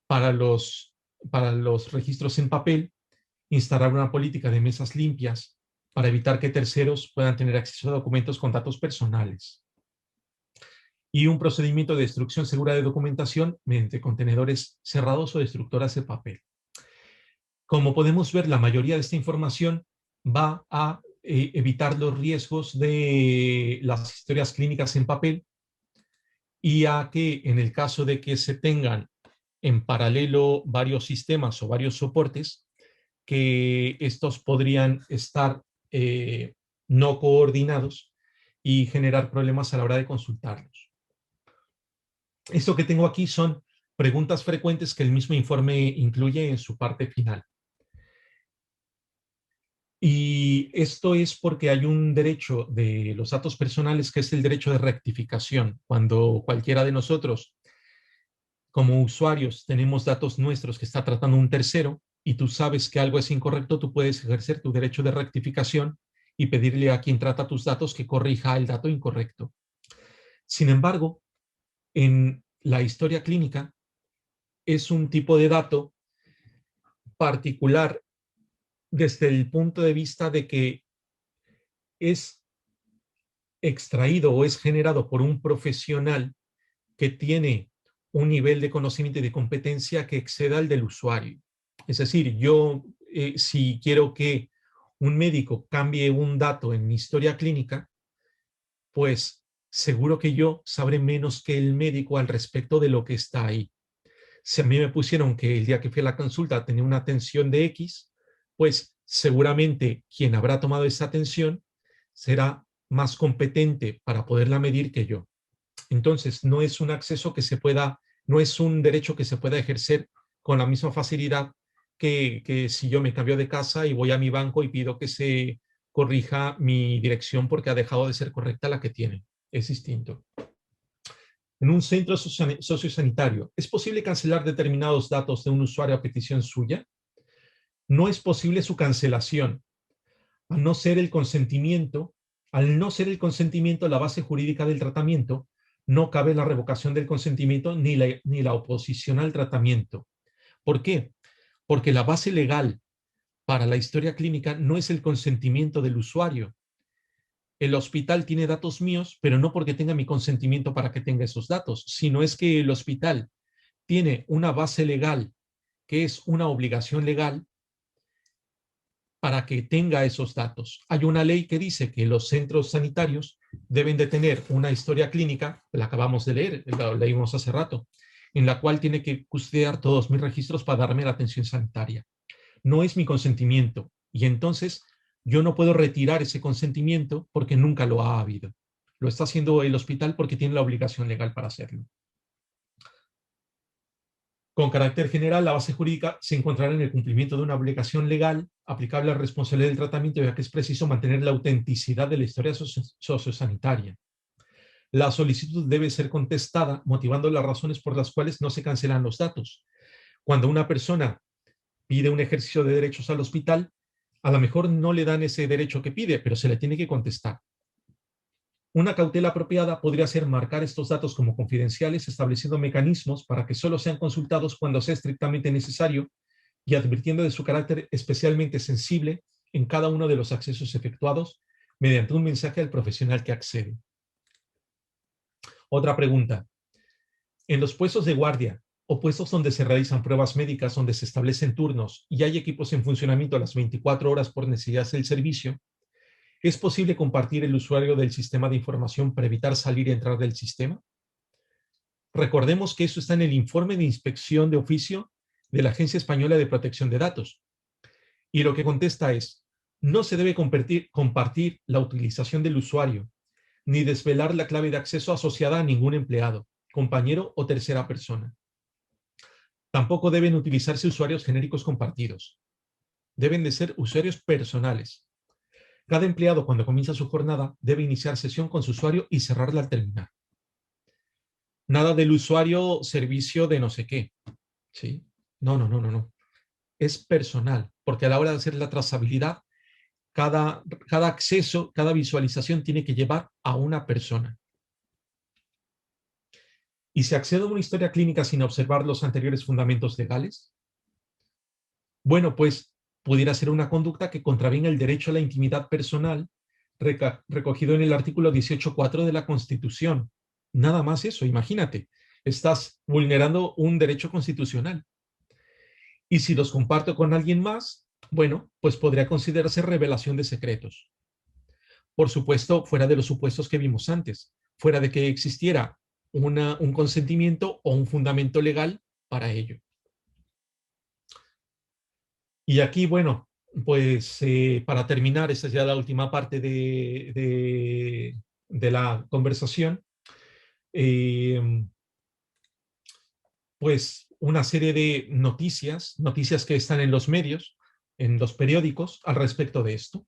Para los registros en papel, instaurar una política de mesas limpias para evitar que terceros puedan tener acceso a documentos con datos personales. Y un procedimiento de destrucción segura de documentación mediante contenedores cerrados o destructoras de papel. Como podemos ver, la mayoría de esta información va a evitar los riesgos de las historias clínicas en papel, y a que en el caso de que se tengan en paralelo varios sistemas o varios soportes, que estos podrían estar no coordinados y generar problemas a la hora de consultarlos. Esto que tengo aquí son preguntas frecuentes que el mismo informe incluye en su parte final. Y esto es porque hay un derecho de los datos personales que es el derecho de rectificación. Cuando cualquiera de nosotros, como usuarios, tenemos datos nuestros que está tratando un tercero y tú sabes que algo es incorrecto, tú puedes ejercer tu derecho de rectificación y pedirle a quien trata tus datos que corrija el dato incorrecto. Sin embargo, en la historia clínica es un tipo de dato particular desde el punto de vista de que es extraído o es generado por un profesional que tiene un nivel de conocimiento y de competencia que exceda el del usuario. Es decir, yo si quiero que un médico cambie un dato en mi historia clínica, pues seguro que yo sabré menos que el médico al respecto de lo que está ahí. Si a mí me pusieron que el día que fui a la consulta tenía una tensión de X, pues seguramente quien habrá tomado esa tensión será más competente para poderla medir que yo. Entonces, no es un acceso que se pueda, no es un derecho que se pueda ejercer con la misma facilidad que si yo me cambio de casa y voy a mi banco y pido que se corrija mi dirección porque ha dejado de ser correcta la que tiene. Es distinto. En un centro sociosanitario, ¿es posible cancelar determinados datos de un usuario a petición suya? No es posible su cancelación, a no ser el consentimiento. Al no ser el consentimiento la base jurídica del tratamiento, no cabe la revocación del consentimiento ni la oposición al tratamiento. ¿Por qué? Porque la base legal para la historia clínica no es el consentimiento del usuario. El hospital tiene datos míos, pero no porque tenga mi consentimiento para que tenga esos datos, sino es que el hospital tiene una base legal que es una obligación legal para que tenga esos datos. Hay una ley que dice que los centros sanitarios deben de tener una historia clínica, la acabamos de leer, la leímos hace rato, en la cual tiene que custodiar todos mis registros para darme la atención sanitaria. No es mi consentimiento y entonces yo no puedo retirar ese consentimiento porque nunca lo ha habido. Lo está haciendo el hospital porque tiene la obligación legal para hacerlo. Con carácter general, la base jurídica se encontrará en el cumplimiento de una obligación legal aplicable al responsable del tratamiento, ya que es preciso mantener la autenticidad de la historia sociosanitaria. La solicitud debe ser contestada motivando las razones por las cuales no se cancelan los datos. Cuando una persona pide un ejercicio de derechos al hospital, a lo mejor no le dan ese derecho que pide, pero se le tiene que contestar. Una cautela apropiada podría ser marcar estos datos como confidenciales, estableciendo mecanismos para que solo sean consultados cuando sea estrictamente necesario y advirtiendo de su carácter especialmente sensible en cada uno de los accesos efectuados mediante un mensaje al profesional que accede. Otra pregunta. En los puestos de guardia o puestos donde se realizan pruebas médicas, donde se establecen turnos y hay equipos en funcionamiento a las 24 horas por necesidad del servicio, ¿es posible compartir el usuario del sistema de información para evitar salir y entrar del sistema? Recordemos que eso está en el informe de inspección de oficio de la Agencia Española de Protección de Datos. Y lo que contesta es, no se debe compartir la utilización del usuario, ni desvelar la clave de acceso asociada a ningún empleado, compañero o tercera persona. Tampoco deben utilizarse usuarios genéricos compartidos. Deben de ser usuarios personales. Cada empleado, cuando comienza su jornada, debe iniciar sesión con su usuario y cerrarla al terminar. Nada del usuario servicio de no sé qué. ¿Sí? No. Es personal, porque a la hora de hacer la trazabilidad, cada acceso, cada visualización tiene que llevar a una persona. ¿Y si accedo a una historia clínica sin observar los anteriores fundamentos legales? Bueno, pues pudiera ser una conducta que contravenga el derecho a la intimidad personal recogido en el artículo 18.4 de la Constitución. Nada más eso, imagínate, estás vulnerando un derecho constitucional. Y si los comparto con alguien más, bueno, pues podría considerarse revelación de secretos. Por supuesto, fuera de los supuestos que vimos antes, fuera de que existiera un consentimiento o un fundamento legal para ello. Y aquí, bueno, pues para terminar, esta es ya la última parte de la conversación, pues una serie de noticias que están en los medios, en los periódicos, al respecto de esto.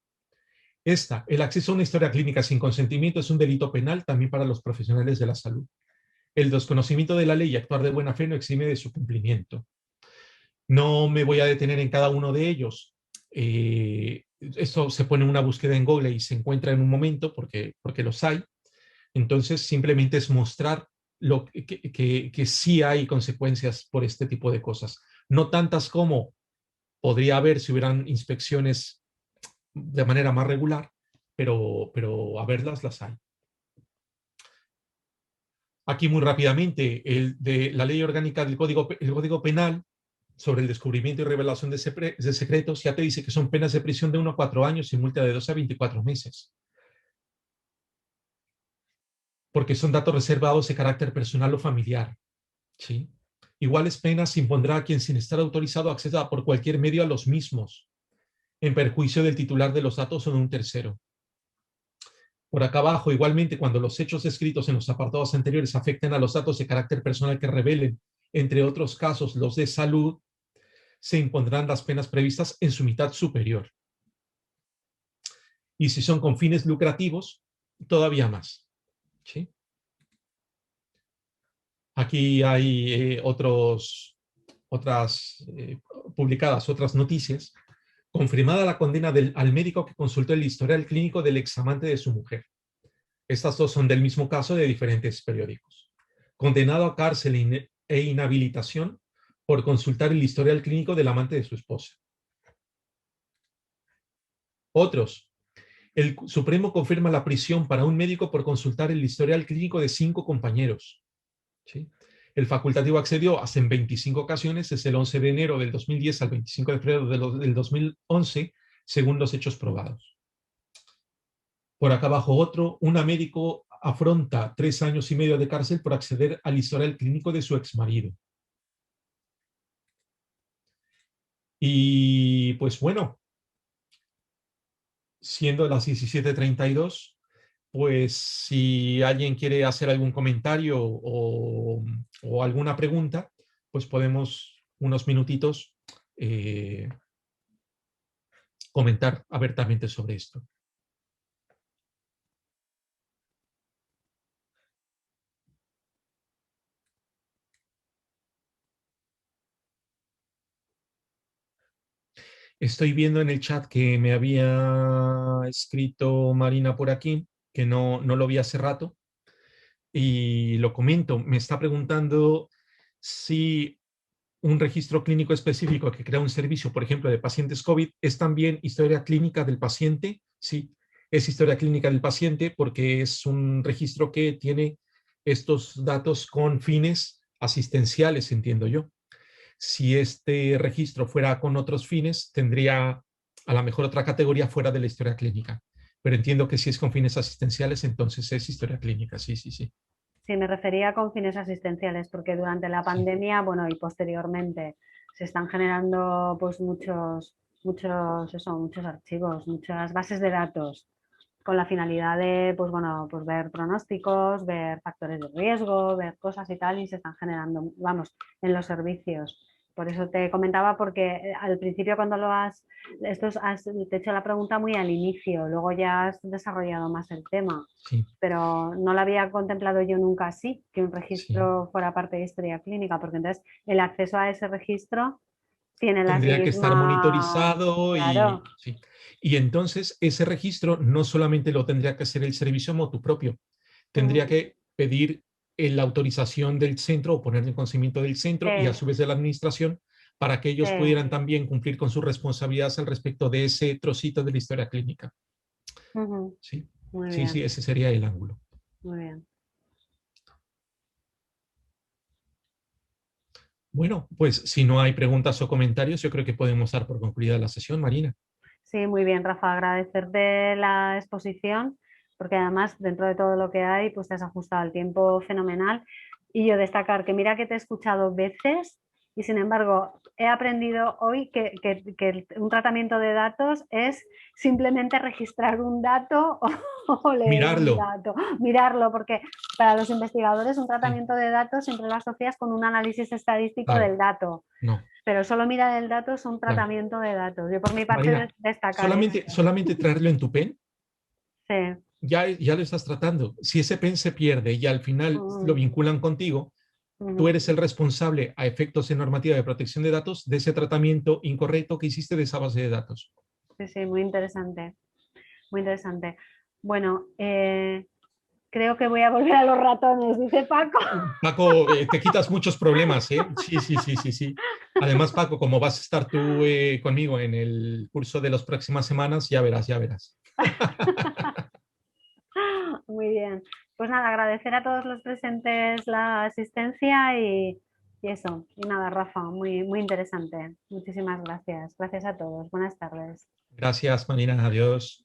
El acceso a una historia clínica sin consentimiento es un delito penal también para los profesionales de la salud. El desconocimiento de la ley y actuar de buena fe no exime de su cumplimiento. No me voy a detener en cada uno de ellos. Esto se pone una búsqueda en Google y se encuentra en un momento porque los hay. Entonces, simplemente es mostrar que sí hay consecuencias por este tipo de cosas. No tantas como podría haber si hubieran inspecciones de manera más regular, pero haberlas las hay. Aquí muy rápidamente, de la ley orgánica del el Código Penal sobre el descubrimiento y revelación de secretos ya te dice que son penas de prisión de 1 a 4 años y multa de 12 a 24 meses. Porque son datos reservados de carácter personal o familiar. ¿Sí? Iguales penas se impondrá a quien sin estar autorizado acceda por cualquier medio a los mismos, en perjuicio del titular de los datos o de un tercero. Por acá abajo, igualmente, cuando los hechos descritos en los apartados anteriores afecten a los datos de carácter personal que revelen, entre otros casos, los de salud, se impondrán las penas previstas en su mitad superior. Y si son con fines lucrativos, todavía más. ¿Sí? Aquí hay publicadas otras noticias. Confirmada la condena al médico que consultó el historial clínico del examante de su mujer. Estas dos son del mismo caso de diferentes periódicos. Condenado a cárcel e inhabilitación por consultar el historial clínico del amante de su esposa. Otros. El Supremo confirma la prisión para un médico por consultar el historial clínico de 5 compañeros. ¿Sí? El facultativo accedió hasta en 25 ocasiones desde el 11 de enero del 2010 al 25 de febrero del 2011, según los hechos probados. Por acá abajo otro, una médico afronta 3 años y medio de cárcel por acceder al historial clínico de su exmarido. Y pues bueno, siendo las 17:32, pues si alguien quiere hacer algún comentario o alguna pregunta, pues podemos unos minutitos comentar abiertamente sobre esto. Estoy viendo en el chat que me había escrito Marina por aquí, que no lo vi hace rato, y lo comento. Me está preguntando si un registro clínico específico que crea un servicio, por ejemplo, de pacientes COVID, ¿es también historia clínica del paciente? Sí, es historia clínica del paciente porque es un registro que tiene estos datos con fines asistenciales, entiendo yo. Si este registro fuera con otros fines, tendría a lo mejor otra categoría fuera de la historia clínica. Pero entiendo que si es con fines asistenciales, entonces es historia clínica, sí, sí, sí. Sí, me refería con fines asistenciales, porque durante la pandemia, sí, bueno, y posteriormente se están generando pues muchos archivos, muchas bases de datos con la finalidad de, pues bueno, pues ver pronósticos, ver factores de riesgo, ver cosas y tal, y se están generando, vamos, en los servicios. Por eso te comentaba, porque al principio cuando te he hecho la pregunta muy al inicio, luego ya has desarrollado más el tema, sí, pero no lo había contemplado yo nunca así, que un sí. registro fuera parte de historia clínica, porque entonces el acceso a ese registro tiene las Tendría que estar mismas, monitorizado claro, sí. Y entonces ese registro no solamente lo tendría que hacer el servicio motu propio, tendría que pedir la autorización del centro o poner en conocimiento del centro y a sí, su vez de la administración para que ellos sí. pudieran también cumplir con sus responsabilidades al respecto de ese trocito de la historia clínica. ¿Sí? Muy Sí, bien, sí, ese sería el ángulo. muy bien. Bueno, pues si no hay preguntas o comentarios, yo creo que podemos dar por concluida la sesión, Marina. Sí, muy bien, Rafa, agradecerte la exposición, porque además dentro de todo lo que hay, pues te has ajustado al tiempo fenomenal. Y yo destacar que mira que te he escuchado veces y sin embargo he aprendido hoy que un tratamiento de datos es simplemente registrar un dato o leer un Mirarlo. dato, mirarlo, porque para los investigadores un Sí, tratamiento de datos siempre lo asocias con un análisis estadístico claro. del dato. No, Pero solo mirar el dato es un claro. tratamiento de datos. Yo por mi parte Marina, destacar eso. solamente traerlo en tu pen, Sí. ya lo estás tratando. Si ese pen se pierde y al final lo Mm, vinculan contigo, tú mm. eres el responsable a efectos de normativa de protección de datos de ese tratamiento incorrecto que hiciste de esa base de datos. Sí, sí, muy interesante. Muy interesante. Bueno, creo que voy a volver a los ratones, dice Paco. Paco, te quitas muchos problemas, ¿eh? Sí, sí, sí, sí, sí. Además, Paco, como vas a estar tú conmigo en el curso de las próximas semanas, ya verás, ya verás. Muy bien. Pues nada, agradecer a todos los presentes la asistencia y eso. Y nada, Rafa, muy, muy interesante. Muchísimas gracias. Gracias a todos. Buenas tardes. Gracias, Marina. Adiós.